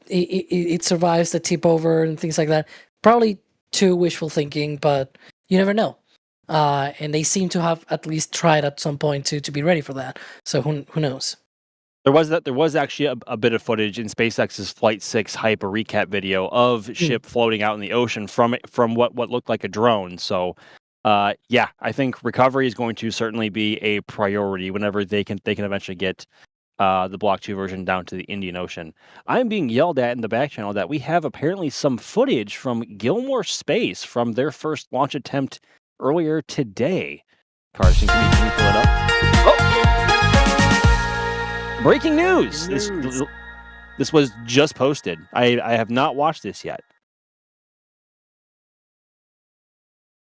it survives the tip over and things like that. Probably too wishful thinking, but you never know. And they seem to have at least tried at some point to be ready for that. So who knows? There was actually a bit of footage in SpaceX's Flight 6 hype, a recap video of ship floating out in the ocean from what looked like a drone. So, yeah, I think recovery is going to certainly be a priority whenever they can eventually get the Block 2 version down to the Indian Ocean. I'm being yelled at in the back channel that we have apparently some footage from Gilmore Space from their first launch attempt earlier today. Carson, can you pull it up? Oh! Breaking news! This was just posted. I have not watched this yet.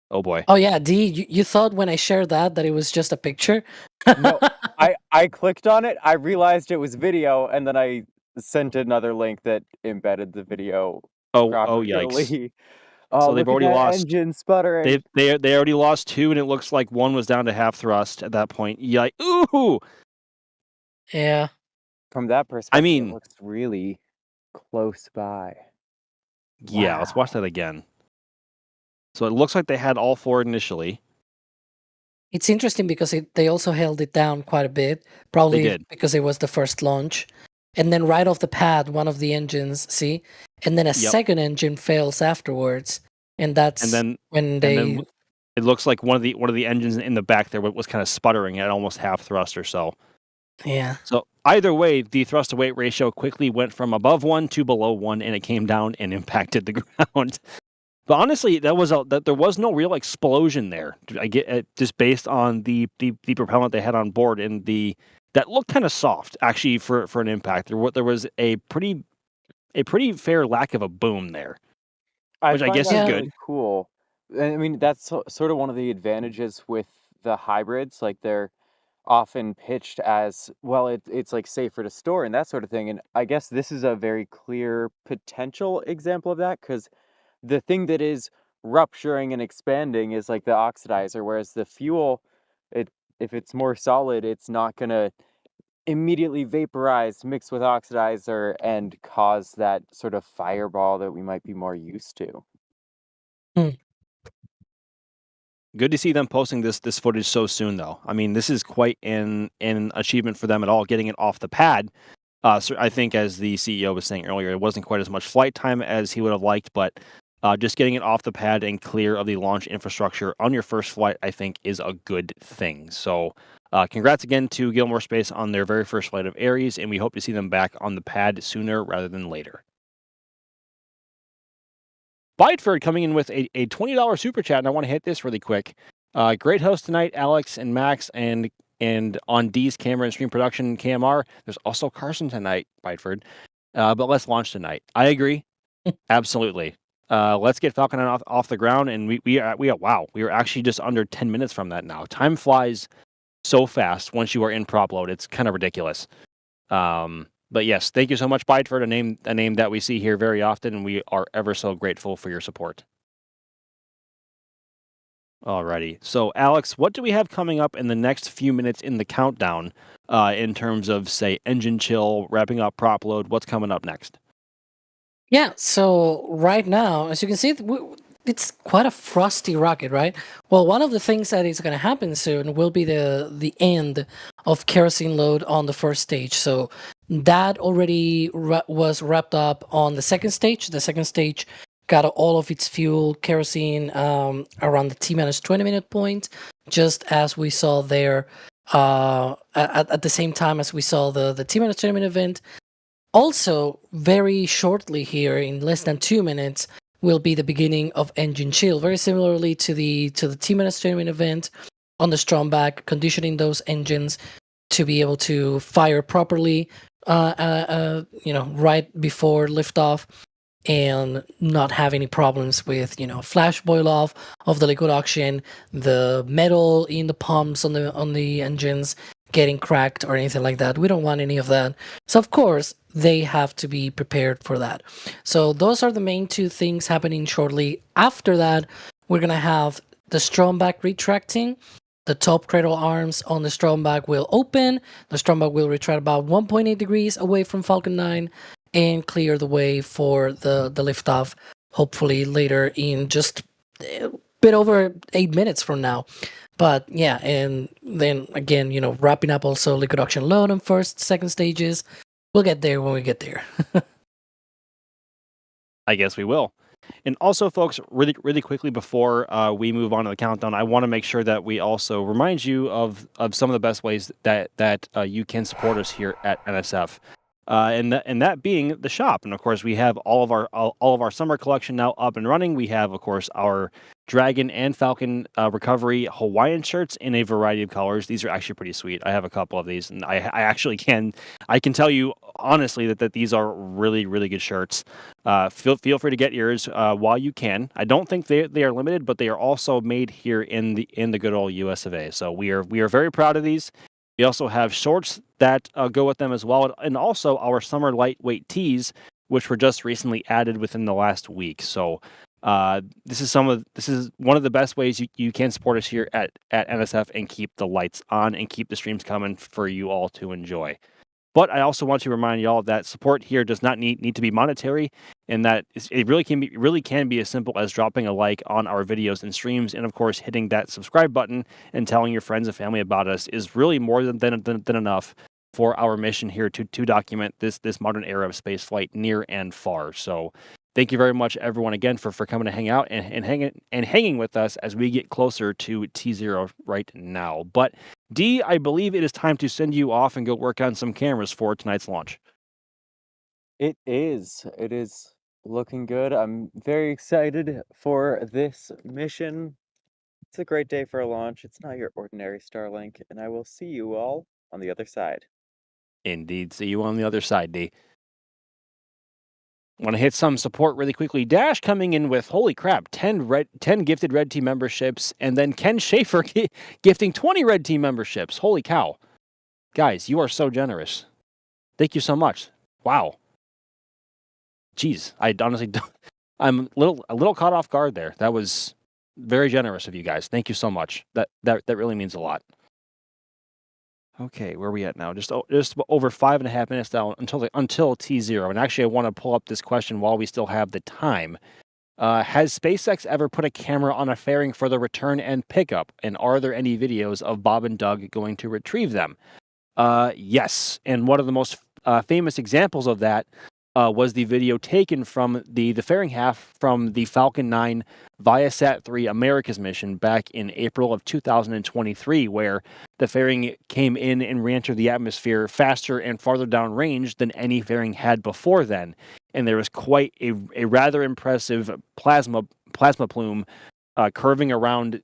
Oh boy. Oh yeah, D, you thought when I shared that it was just a picture? No, I clicked on it, I realized it was video, and then I sent another link that embedded the video Oh properly. yikes. Oh, So they've look at already that lost. engine sputtering. They already lost 2, and it looks like 1 was down to half thrust at that point. Ooh! Yeah. From that perspective, mean- it looks really close by. Yeah, let's watch that again. So it looks like they had all 4 initially. It's interesting because they also held it down quite a bit, probably did. because it was the first launch. And then right off the pad, one of the engines, see? And then a second engine fails afterwards. And that's And when then it looks like one of the engines in the back there was kind of sputtering at almost half thrust or so. Yeah. So either way, the thrust to weight ratio quickly went from above 1 to below 1, and it came down and impacted the ground. But honestly, there was no real explosion there. I get just based on the propellant they had on board, and that looked kind of soft actually for an impact. There was a pretty fair lack of a boom there, which I find guess that is really good. cool. I mean, that's sort of one of the advantages with the hybrids. Like they're often pitched as, well, it's like safer to store and that sort of thing. And I guess this is a very clear potential example of that, because the thing that is rupturing and expanding is like the oxidizer, whereas the fuel, if it's more solid, it's not gonna immediately vaporize, mix with oxidizer, and cause that sort of fireball that we might be more used to. Good to see them posting this footage so soon, though. I mean, this is quite an achievement for them at all, getting it off the pad. So I think, as the CEO was saying earlier, it wasn't quite as much flight time as he would have liked, but just getting it off the pad and clear of the launch infrastructure on your first flight, I think, is a good thing. So congrats again to Gilmore Space on their very first flight of Ares, and we hope to see them back on the pad sooner rather than later. Bideford coming in with a $20 super chat, and I want to hit this really quick. Great host tonight, Alex and Max, and and on D's camera and stream production KMR, there's also Carson tonight, Bideford. But let's launch tonight. I agree. Absolutely. Let's get Falcon 9 off the ground, and we are actually just under 10 minutes from that now. Time flies so fast once you are in prop load. It's kind of ridiculous. But yes, thank you so much, Bideford, a name that we see here very often, and we are ever so grateful for your support. Alrighty. So, Alex, what do we have coming up in the next few minutes in the countdown in terms of, say, engine chill, wrapping up prop load? What's coming up next? Yeah, so right now, as you can see, it's quite a frosty rocket, right? Well, one of the things that is going to happen soon will be the end of kerosene load on the first stage. So that already was wrapped up on the second stage. The second stage got all of its fuel kerosene around the T-20 minute point, just as we saw there at the same time as we saw the T-20 minute event. Also, very shortly here, in less than 2 minutes, will be the beginning of engine chill. Very similarly to the T-20 minute event on the Stromback, conditioning those engines to be able to fire properly, right before liftoff, and not have any problems with flash boil off of the liquid oxygen, the metal in the pumps on the engines getting cracked or anything like that. We don't want any of that. So of course they have to be prepared for that. So those are the main two things happening shortly. After that, we're gonna have the Stromback retracting. The top cradle arms on the Stromback will open. The Stromback will retract about 1.8 degrees away from Falcon 9 and clear the way for the liftoff, hopefully later in just a bit over 8 minutes from now. But yeah, and then again, wrapping up also liquid oxygen load on first, second stages. We'll get there when we get there. I guess we will. And also, folks, really, really quickly before we move on to the countdown, I want to make sure that we also remind you of some of the best ways that you can support us here at NSF. And that being the shop. And of course, we have all of our summer collection now up and running. We have, of course, our Dragon and Falcon Recovery Hawaiian shirts in a variety of colors. These are actually pretty sweet. I have a couple of these, and I actually can tell you honestly that these are really, really good shirts. Feel free to get yours while you can. I don't think they are limited, but they are also made here in the good old US of A. So we are very proud of these. We also have shorts that go with them as well, and also our summer lightweight tees, which were just recently added within the last week. So this is one of the best ways you can support us here at NSF and keep the lights on and keep the streams coming for you all to enjoy. But I also want to remind you all that support here does not need to be monetary, and that it really can be as simple as dropping a like on our videos and streams, and of course hitting that subscribe button and telling your friends and family about us is really more than enough for our mission here to document this modern era of spaceflight near and far. So thank you very much, everyone, again for coming to hang out and hanging with us as we get closer to T0 right now. But D, I believe it is time to send you off and go work on some cameras for tonight's launch. It is looking good. I'm very excited for this mission. It's a great day for a launch. It's not your ordinary Starlink, and I will see you all on the other side. Indeed. See you on the other side, D. Want to hit some support really quickly. Dash coming in with, holy crap, 10 gifted Red Team memberships, and then Ken Schaefer gifting 20 Red Team memberships. Holy cow. Guys, you are so generous. Thank you so much. Wow. Jeez, I honestly don't, I'm a little caught off guard there. That was very generous of you guys. Thank you so much. That really means a lot. Okay, where are we at now? Just over 5.5 minutes down until T0. And actually, I want to pull up this question while we still have the time. Has SpaceX ever put a camera on a fairing for the return and pickup? And are there any videos of Bob and Doug going to retrieve them? Yes. And one of the most famous examples of that was the video taken from the fairing half from the Falcon 9 Viasat-3 Americas mission back in April of 2023, where the fairing came in and re-entered the atmosphere faster and farther down range than any fairing had before then. And there was quite a rather impressive plasma plume curving around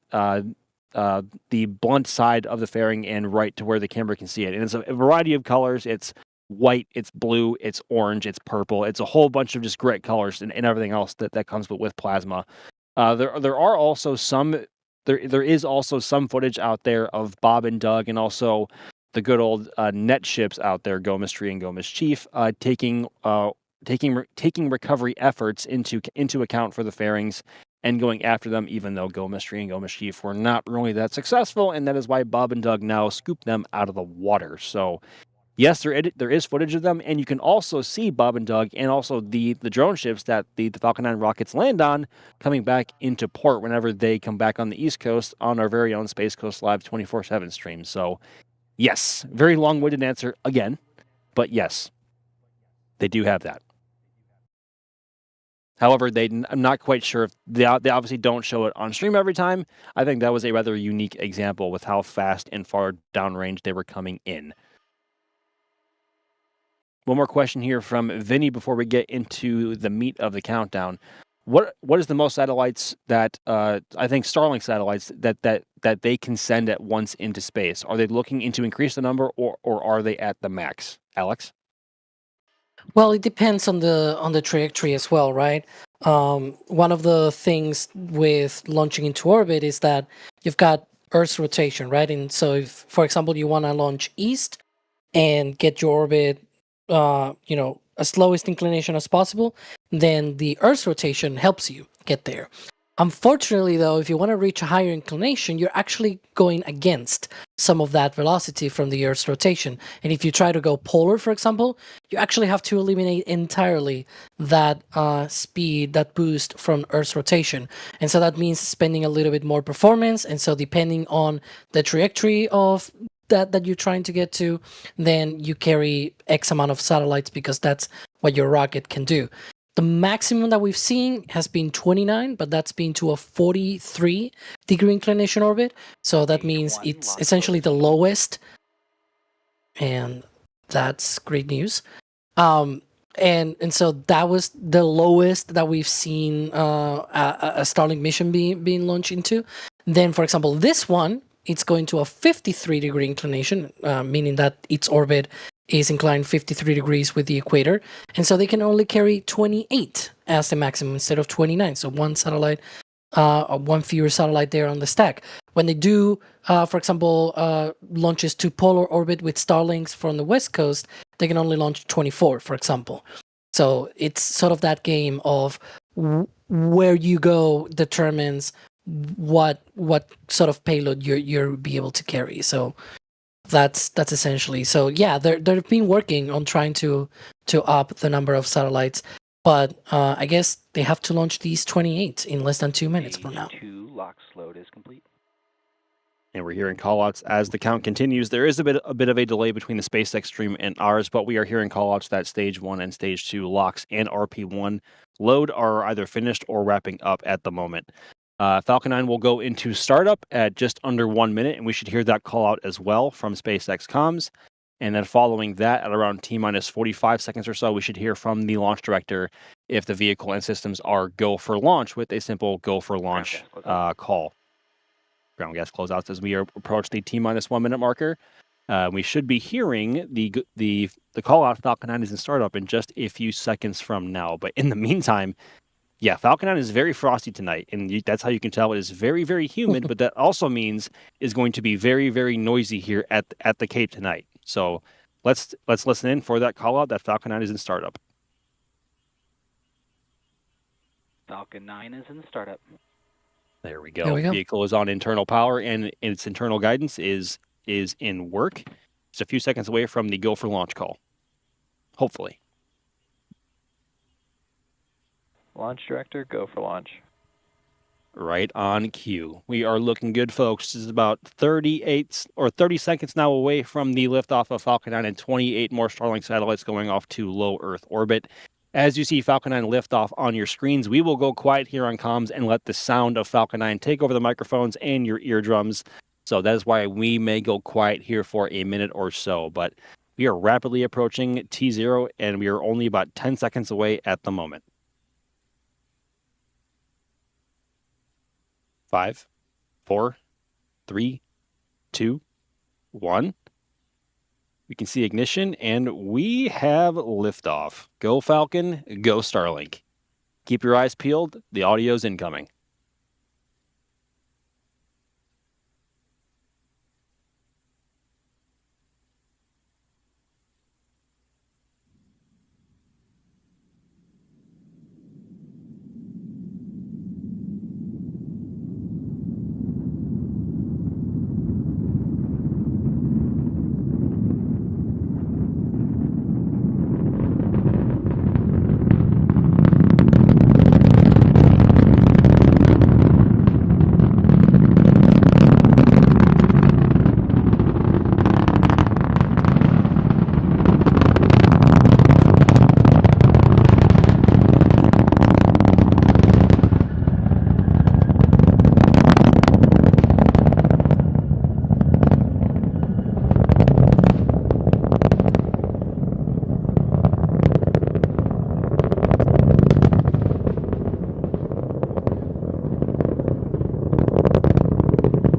the blunt side of the fairing and right to where the camera can see it. And it's a variety of colors. It's white, it's blue, it's orange, it's purple. It's a whole bunch of just great colors and everything else that comes with plasma. There are also some. There is also some footage out there of Bob and Doug, and also the good old net ships out there, Go Mystery and Go Mischief, taking recovery efforts into account for the fairings and going after them, even though Go Mystery and Go Mischief were not really that successful, and that is why Bob and Doug now scoop them out of the water. So, yes, there is footage of them, and you can also see Bob and Doug and also the drone ships that the Falcon 9 rockets land on coming back into port whenever they come back on the East Coast on our very own Space Coast Live 24/7 stream. So, yes, very long-winded answer again, but yes, they do have that. However, I'm not quite sure if they obviously don't show it on stream every time. I think that was a rather unique example with how fast and far downrange they were coming in. One more question here from Vinny before we get into the meat of the countdown. What is the most satellites that I think Starlink satellites that they can send at once into space? Are they looking into increase the number, or are they at the max? Alex? Well, it depends on the trajectory as well, right? One of the things with launching into orbit is that you've got Earth's rotation, right? And so, if, for example, you want to launch east and get your orbit, as lowest inclination as possible, then the Earth's rotation helps you get there. Unfortunately, though, if you want to reach a higher inclination, you're actually going against some of that velocity from the Earth's rotation. And if you try to go polar, for example, you actually have to eliminate entirely that speed, that boost from Earth's rotation. And so that means spending a little bit more performance. And so depending on the trajectory of that you're trying to get to, then you carry X amount of satellites because that's what your rocket can do. The maximum that we've seen has been 29, but that's been to a 43-degree inclination orbit. So that means it's essentially the lowest, and that's great news. And so that was the lowest that we've seen a Starlink mission being launched into. Then, for example, this one, it's going to a 53-degree inclination, meaning that its orbit is inclined 53 degrees with the equator. And so they can only carry 28 as the maximum instead of 29. So one satellite, one fewer satellite there on the stack. When they do, for example, launches to polar orbit with Starlinks from the West Coast, they can only launch 24, for example. So it's sort of that game of where you go determines what sort of payload you'll be able to carry. So that's essentially. So yeah, they've been working on trying to up the number of satellites, but I guess they have to launch these 28 in less than 2 minutes from now. Two lock load is complete. And we're hearing callouts as the count continues. There is a bit of a delay between the SpaceX stream and ours, but we are hearing callouts that stage 1 and stage 2 locks and RP1 load are either finished or wrapping up at the moment. Falcon 9 will go into startup at just under 1 minute, and we should hear that call out as well from SpaceX comms. And then following that, at around T-minus 45 seconds or so, we should hear from the launch director if the vehicle and systems are go for launch with a simple go for launch call. Ground gas closeouts as we approach the T-minus 1 minute marker. We should be hearing the call out Falcon 9 is in startup in just a few seconds from now. But in the meantime, yeah, Falcon 9 is very frosty tonight, and that's how you can tell it is very, very humid. But that also means is going to be very, very noisy here at the Cape tonight. So let's listen in for that call out that Falcon 9 is in startup. Falcon 9 is in startup. There we go. There we go. Vehicle is on internal power, and its internal guidance is in work. It's a few seconds away from the go for launch call. Hopefully. Launch director, go for launch. Right on cue. We are looking good, folks. This is about 38 or 30 seconds now away from the liftoff of Falcon 9 and 28 more Starlink satellites going off to low Earth orbit. As you see Falcon 9 lift off on your screens, we will go quiet here on comms and let the sound of Falcon 9 take over the microphones and your eardrums. So that is why we may go quiet here for a minute or so. But we are rapidly approaching T0, and we are only about 10 seconds away at the moment. 5, 4, 3, 2, 1. We can see ignition, and we have liftoff. Go Falcon, go Starlink. Keep your eyes peeled. The audio's incoming.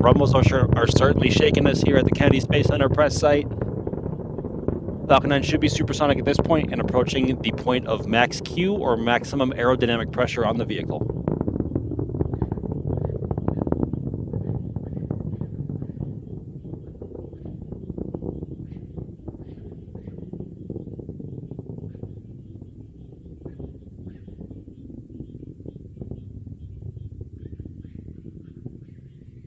Rumbles are certainly shaking us here at the Kennedy Space Center press site. Falcon 9 should be supersonic at this point and approaching the point of max Q, or maximum aerodynamic pressure on the vehicle.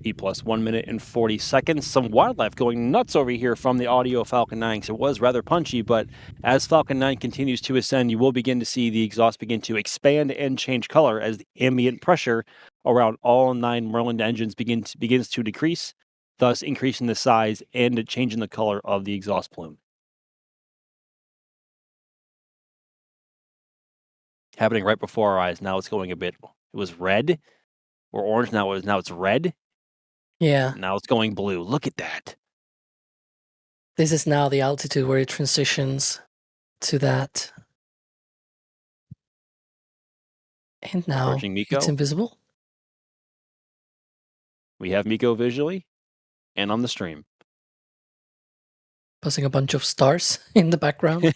T plus 1 minute and 40 seconds. Some wildlife going nuts over here from the audio of Falcon 9, because it was rather punchy, but as Falcon 9 continues to ascend, you will begin to see the exhaust begin to expand and change color as the ambient pressure around all 9 Merlin engines begins to decrease, thus increasing the size and changing the color of the exhaust plume. Happening right before our eyes. Now it's going a bit, it was red or orange, now it's red. Yeah. Now it's going blue. Look at that. This is now the altitude where it transitions to that. And now Approaching Miko. it's invisible. We have Miko visually and on the stream. Buzzing a bunch of stars in the background.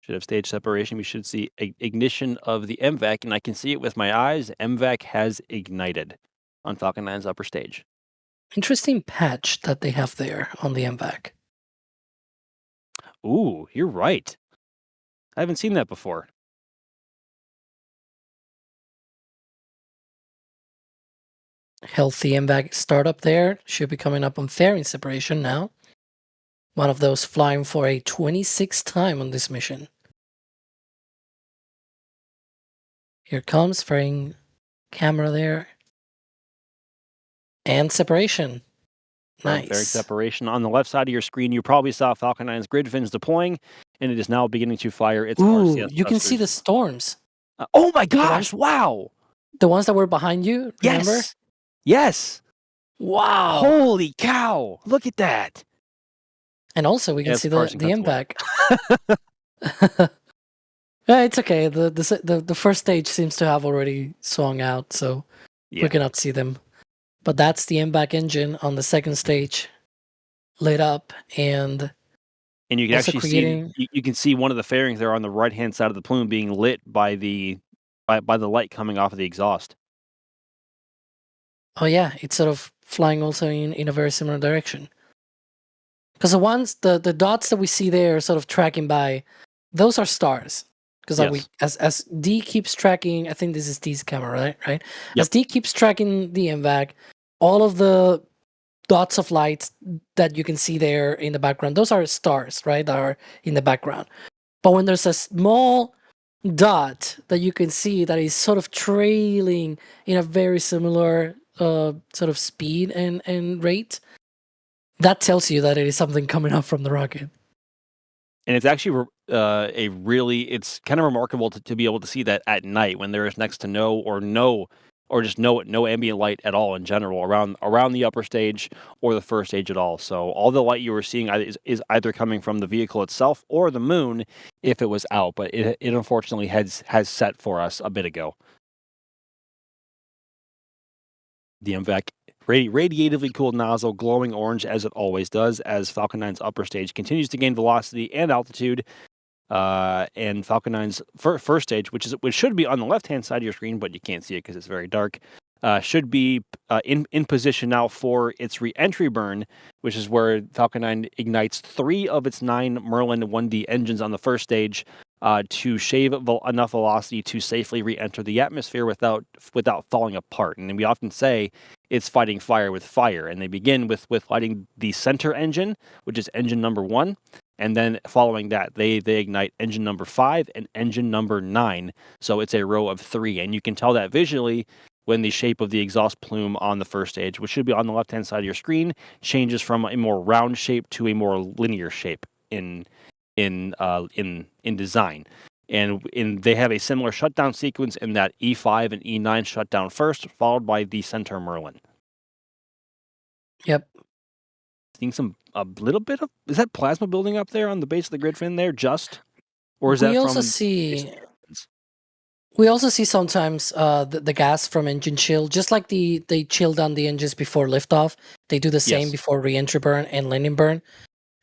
Should have stage separation. We should see ignition of the MVAC, and I can see it with my eyes. MVAC has ignited on Falcon 9's upper stage. Interesting patch that they have there on the MVAC. Ooh, you're right. I haven't seen that before. Healthy MVAC startup there. Should be coming up on fairing separation now. One of those flying for a 26th time on this mission. Here comes fairing camera there. And separation. Fairing Nice. separation. On the left side of your screen, you probably saw Falcon 9's grid fins deploying, and it is now beginning to fire its Ooh, RCS you can see the thrusters. storms. Oh my gosh, wow. The ones that were behind you, remember? Yes. Yes. Wow. Holy cow. Look at that. And also we can Yeah, see it's the parsing MVAC. Yeah, it's okay. The first stage seems to have already swung out, so Yeah. we cannot see them. But that's the MVAC engine on the second stage lit up, and And you can also actually creating- see you can see one of the fairings there on the right hand side of the plume being lit by the light coming off of the exhaust. oh yeah, it's sort of flying also in a very similar direction. Because the dots that we see there sort of tracking by, those are stars. Because Yes. as D keeps tracking, I think this is D's camera, right? Yep. As D keeps tracking the MVAC, all of the dots of light that you can see there in the background, those are stars, right? That are in the background. But when there's a small dot that you can see that is sort of trailing in a very similar sort of speed and rate, that tells you that it is something coming up from the rocket. And it's actually it's kind of remarkable to be able to see that at night when there is next to no ambient light at all in general around the upper stage or the first stage at all. So all the light you were seeing is either coming from the vehicle itself or the moon if it was out, but it unfortunately has set for us a bit ago. The MVAC radiatively cooled nozzle glowing orange as it always does as Falcon 9's upper stage continues to gain velocity and altitude. And Falcon 9's first stage, which should be on the left-hand side of your screen, but you can't see it because it's very dark, should be in position now for its re-entry burn, which is where Falcon 9 ignites 3 of its 9 Merlin 1D engines on the first stage to shave enough velocity to safely re-enter the atmosphere without falling apart. And we often say it's fighting fire with fire, and they begin with lighting the center engine, which is engine number 1. And then following that, they ignite engine number 5 and engine number 9. So it's a row of 3. And you can tell that visually when the shape of the exhaust plume on the first stage, which should be on the left-hand side of your screen, changes from a more round shape to a more linear shape in design. And they have a similar shutdown sequence in that E5 and E9 shutdown first, followed by the center Merlin. Yep. Seeing a little bit of, is that plasma building up there on the base of the grid fin there, or is that We from? also see sometimes the gas from engine chill, just like they chill down the engines before liftoff. They do the same Yes. before re-entry burn and landing burn.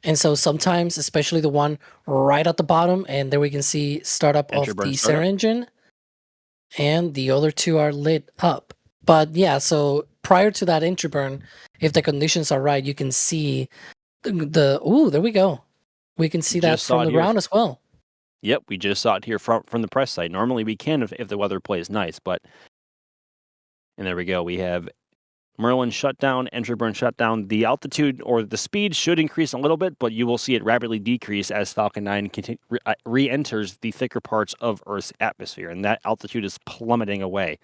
And so sometimes, especially the one right at the bottom, and there we can see startup Entry of burn the startup. center engine, and the other 2 are lit up. But yeah, so prior to that entry burn, if the conditions are right, you can see ooh, there we go. We can see that Just saw from it the here. ground as well. Yep, we just saw it here from the press site. Normally we can if the weather plays nice, and there we go. We have Merlin shutdown, entry burn shutdown. The altitude or the speed should increase a little bit, but you will see it rapidly decrease as Falcon 9 re-enters the thicker parts of Earth's atmosphere, and that altitude is plummeting away.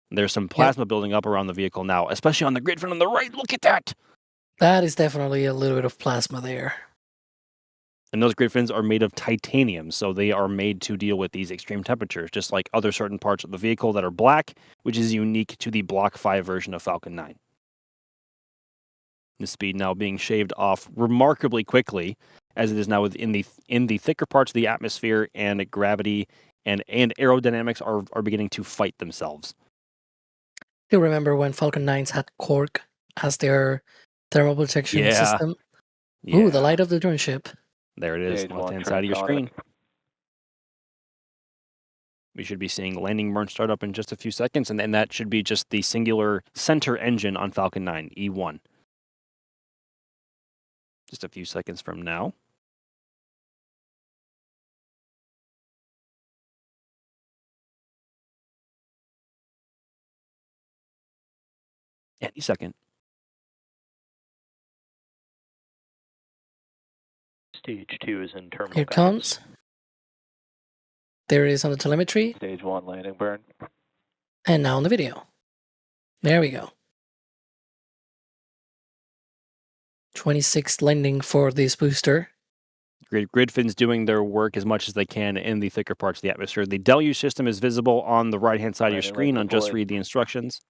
There's some plasma building up around the vehicle now, especially on the grid fin on the right. Look at that! That is definitely a little bit of plasma there. And those grid fins are made of titanium, so they are made to deal with these extreme temperatures, just like other certain parts of the vehicle that are black, which is unique to the Block 5 version of Falcon 9. The speed now being shaved off remarkably quickly, as it is now in the thicker parts of the atmosphere, and gravity and aerodynamics are beginning to fight themselves. You remember when Falcon 9s had cork as their thermal protection Yeah. system? Yeah. Ooh, the light of the drone ship. There it is, Stage one left-hand side of your transonic. screen. We should be seeing landing burn start up in just a few seconds, and then that should be just the singular center engine on Falcon 9, E1. Just a few seconds from now. Any second. Stage 2 is in terminal. Here it comes. There it is on the telemetry, Stage 1 landing burn. and now on the video. There we go. 26th landing for this booster. Grid fins doing their work as much as they can in the thicker parts of the atmosphere. The deluge system is visible on the right-hand side of your Landing screen leg on Just deployed. Read the Instructions.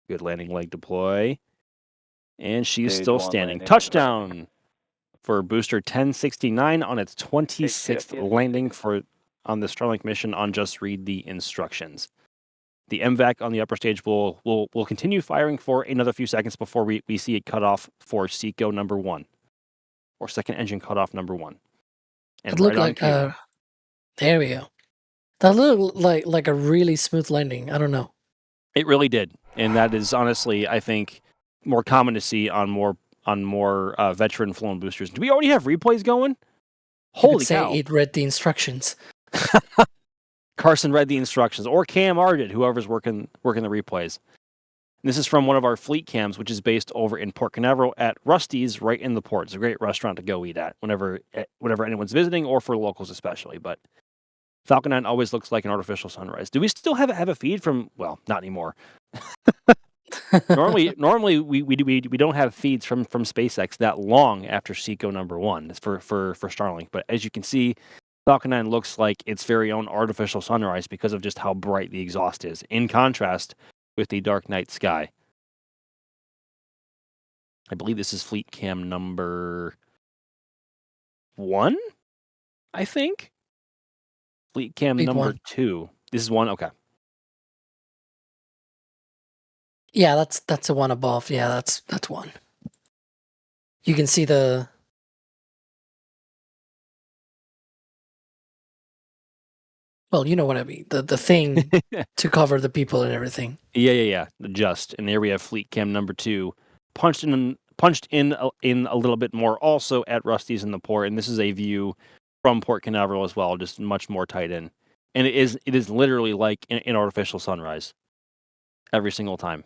Good landing leg deploy. And she's Stage still 1 standing. landing. Touchdown for booster 1069 on its 26th Stage 50. landing on the Starlink mission on Just Read the Instructions. The MVAC on the upper stage will continue firing for another few seconds before we see it cut off for SECO number 1, or second engine cutoff number 1. And It looked right on like cue. there we go. That looked like a really smooth landing. I don't know. It really did, and that is honestly, I think, more common to see on more veteran flown boosters. Do we already have replays going? You Holy could say cow! it read the instructions. Carson read the instructions, or Cam R did, whoever's working the replays. And this is from one of our fleet cams, which is based over in Port Canaveral at Rusty's, right in the port. It's a great restaurant to go eat at whenever anyone's visiting, or for locals especially. But Falcon 9 always looks like an artificial sunrise. Do we still have a feed from? Well, not anymore. Normally we don't have feeds from SpaceX that long after SECO number 1. It's for Starlink. But as you can see, Falcon 9 looks like its very own artificial sunrise because of just how bright the exhaust is, in contrast with the dark night sky. I believe this is fleet cam number 1, I think. Fleet cam Fleet number 1. 2. This is 1, okay. Yeah, that's the one above. Yeah, that's one. You can see the. Well, you know what I mean. The thing to cover the people and everything. Yeah. Just, and there we have fleet cam number 2, punched in a little bit more, also at Rusty's in the port, and this is a view from Port Canaveral as well, just much more tight in, and it is literally like an artificial sunrise every single time.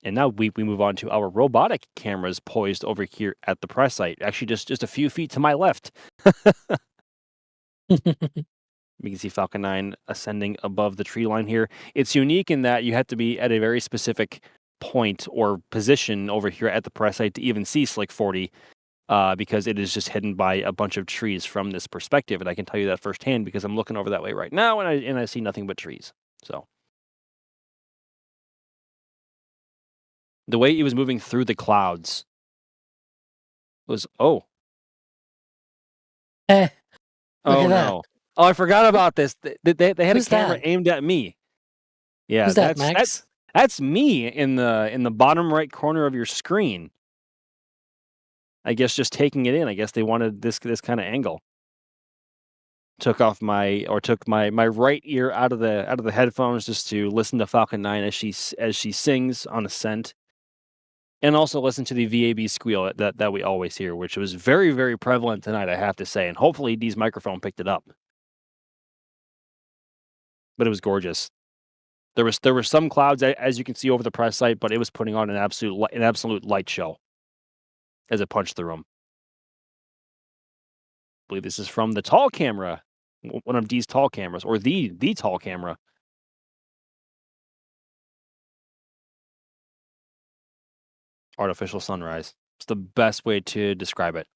And now we move on to our robotic cameras poised over here at the press site, actually just a few feet to my left. You can see Falcon 9 ascending above the tree line here. It's unique in that you have to be at a very specific point or position over here at the press site to even see Slick 40, because it is just hidden by a bunch of trees from this perspective. And I can tell you that firsthand because I'm looking over that way right now, and I see nothing but trees. So the way it was moving through the clouds was Eh, look oh at that. no. Oh, I forgot about this. They had Who's a camera that? aimed at me. Yeah, Who's that, Max? that's me in the bottom right corner of your screen. I guess just taking it in. I guess they wanted this kind of angle. Took my right ear out of the headphones just to listen to Falcon 9 as she sings on ascent, and also listen to the VAB squeal that we always hear, which was very, very prevalent tonight, I have to say, and hopefully Dee's microphone picked it up. But it was gorgeous. There were some clouds, as you can see over the press site, but it was putting on an absolute light show as it punched through them. I believe this is from the tall camera, one of Dee's tall cameras, or the tall camera. Artificial sunrise. It's the best way to describe it.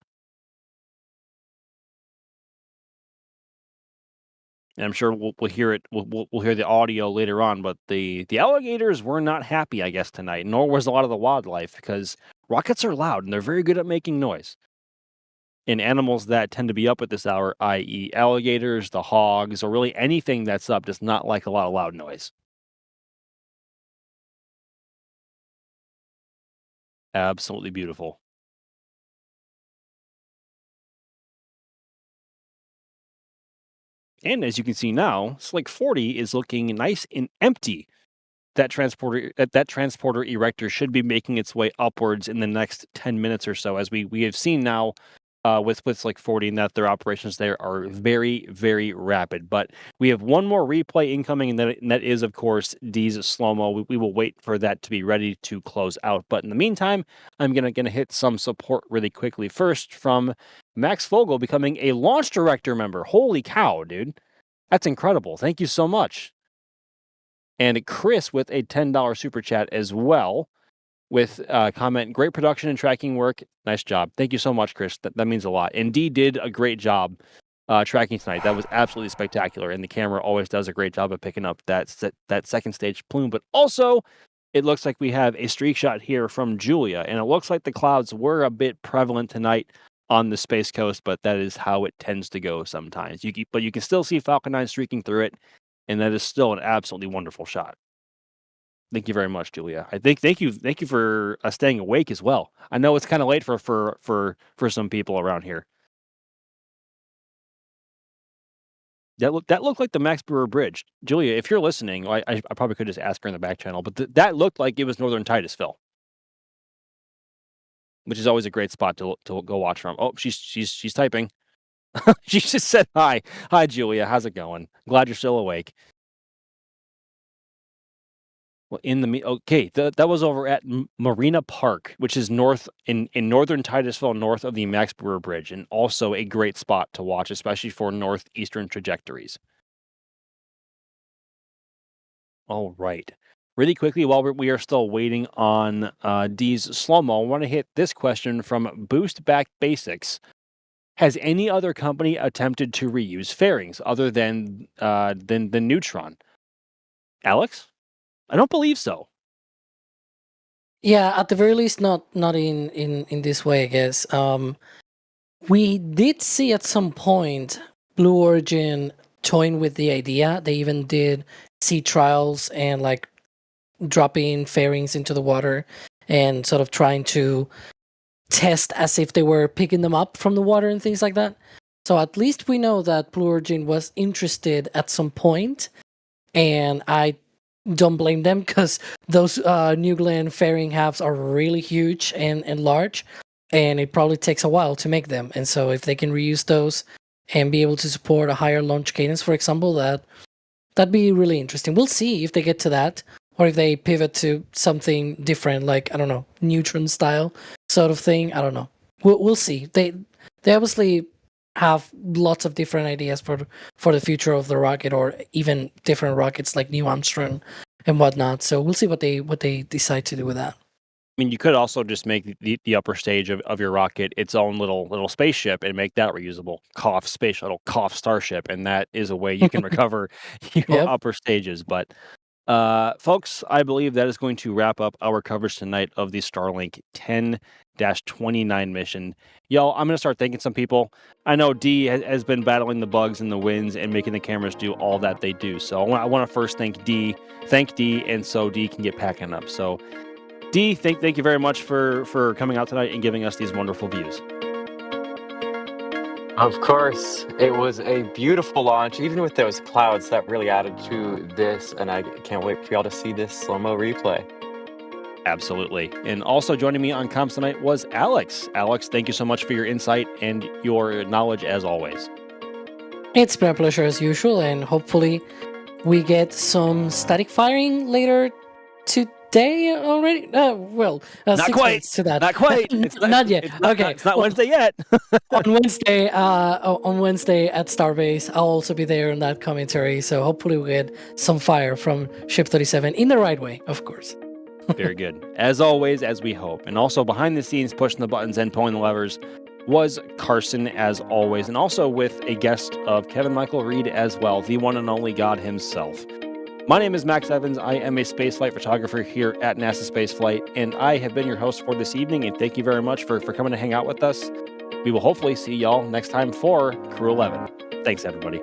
And I'm sure we'll hear it. We'll hear the audio later on. But the alligators were not happy, I guess, tonight. Nor was a lot of the wildlife, because rockets are loud and they're very good at making noise. And animals that tend to be up at this hour, i.e., alligators, the hogs, or really anything that's up, does not like a lot of loud noise. Absolutely beautiful. And as you can see now, Slick 40 is looking nice and empty. That transporter erector should be making its way upwards in the next 10 minutes or so, as we have seen now with Slick 40, and that their operations there are very, very rapid. But we have one more replay incoming, and that is, of course, Dee's slow-mo. We will wait for that to be ready to close out. But in the meantime, I'm gonna hit some support really quickly. First, from Max Fogel becoming a launch director member. Holy cow, dude. That's incredible. Thank you so much. And Chris with a $10 super chat as well, with comment, great production and tracking work. Nice job. Thank you so much, Chris. That means a lot. And Dee did a great job tracking tonight. That was absolutely spectacular. And the camera always does a great job of picking up that second stage plume. But also, it looks like we have a streak shot here from Julia. And it looks like the clouds were a bit prevalent tonight on the Space Coast, but that is how it tends to go sometimes. But you can still see Falcon 9 streaking through it. And that is still an absolutely wonderful shot. Thank you very much, Julia. Thank you for staying awake as well. I know it's kind of late for some people around here. That looked like the Max Brewer Bridge. Julia, if you're listening, I probably could just ask her in the back channel, but that looked like it was Northern Titusville, which is always a great spot to go watch from. Oh, she's typing. She just said hi. Hi, Julia. How's it going? Glad you're still awake. Well, that was over at Marina Park, which is north in northern Titusville, north of the Max Brewer Bridge, and also a great spot to watch, especially for northeastern trajectories. All right. Really quickly, while we are still waiting on Dee's slow-mo, I want to hit this question from Boost Back Basics. Has any other company attempted to reuse fairings other than Neutron? Alex? I don't believe so. Yeah, at the very least, not in this way, I guess. We did see at some point Blue Origin toying with the idea. They even did sea trials and like dropping fairings into the water and sort of trying to test as if they were picking them up from the water and things like that. So at least we know that Blue Origin was interested at some point, and I don't blame them because those New Glenn fairing halves are really huge and large, and it probably takes a while to make them. And so if they can reuse those and be able to support a higher launch cadence, for example, that'd be really interesting. We'll see if they get to that, or if they pivot to something different, like, I don't know, Neutron style sort of thing. I don't know. We'll see. They obviously have lots of different ideas for the future of the rocket, or even different rockets like New Armstrong and whatnot. So we'll see what they decide to do with that. I mean, you could also just make the upper stage of your rocket its own little spaceship and make that reusable. Cough space shuttle, cough starship, and that is a way you can recover your Yep. upper stages. But folks, I believe that is going to wrap up our coverage tonight of the Starlink 10-29 mission. Y'all, I'm going to start thanking some people. I know D has been battling the bugs and the winds and making the cameras do all that they do. So I want to first thank D, and so D can get packing up. So D, thank you very much for coming out tonight and giving us these wonderful views. Of course, it was a beautiful launch, even with those clouds that really added to this, and I can't wait for y'all to see this slow-mo replay. Absolutely. And also joining me on comms tonight was Alex. Alex, thank you so much for your insight and your knowledge as always. It's been a pleasure as usual, and hopefully we get some static firing later today already. Not 6 quite to that. Not quite. Not yet. Okay. It's not Wednesday yet. on Wednesday at Starbase, I'll also be there in that commentary. So hopefully we get some fire from Ship 37 in the right way, of course. Very good. As always, as we hope. And also behind the scenes, pushing the buttons and pulling the levers was Carson, as always. And also with a guest of Kevin Michael Reed as well, the one and only God himself. My name is Max Evans. I am a spaceflight photographer here at NASA Spaceflight, and I have been your host for this evening. And thank you very much for coming to hang out with us. We will hopefully see y'all next time for Crew 11. Thanks, everybody.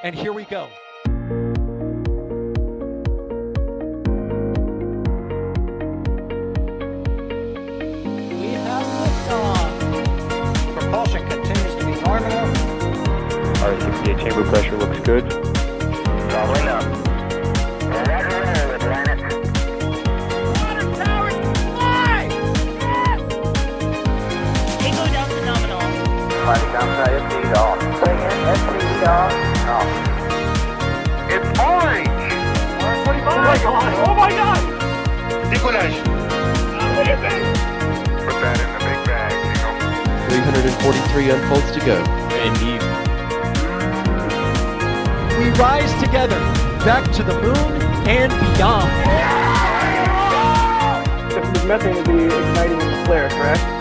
And here we go. We have liftoff. Propulsion continues to be nominal. R68 chamber pressure looks good. Doubling up. Roger, roll, Atlantic. Water towers fly! Yes! Tango down to nominal. Flight downside SE off. Bring in SE off. It's orange! Oh my god! Oh my god! Décollage. Put that in the big bag, 343 unfolds to go. Indeed. We rise together back to the moon and beyond. This methane will be igniting in the flare, correct?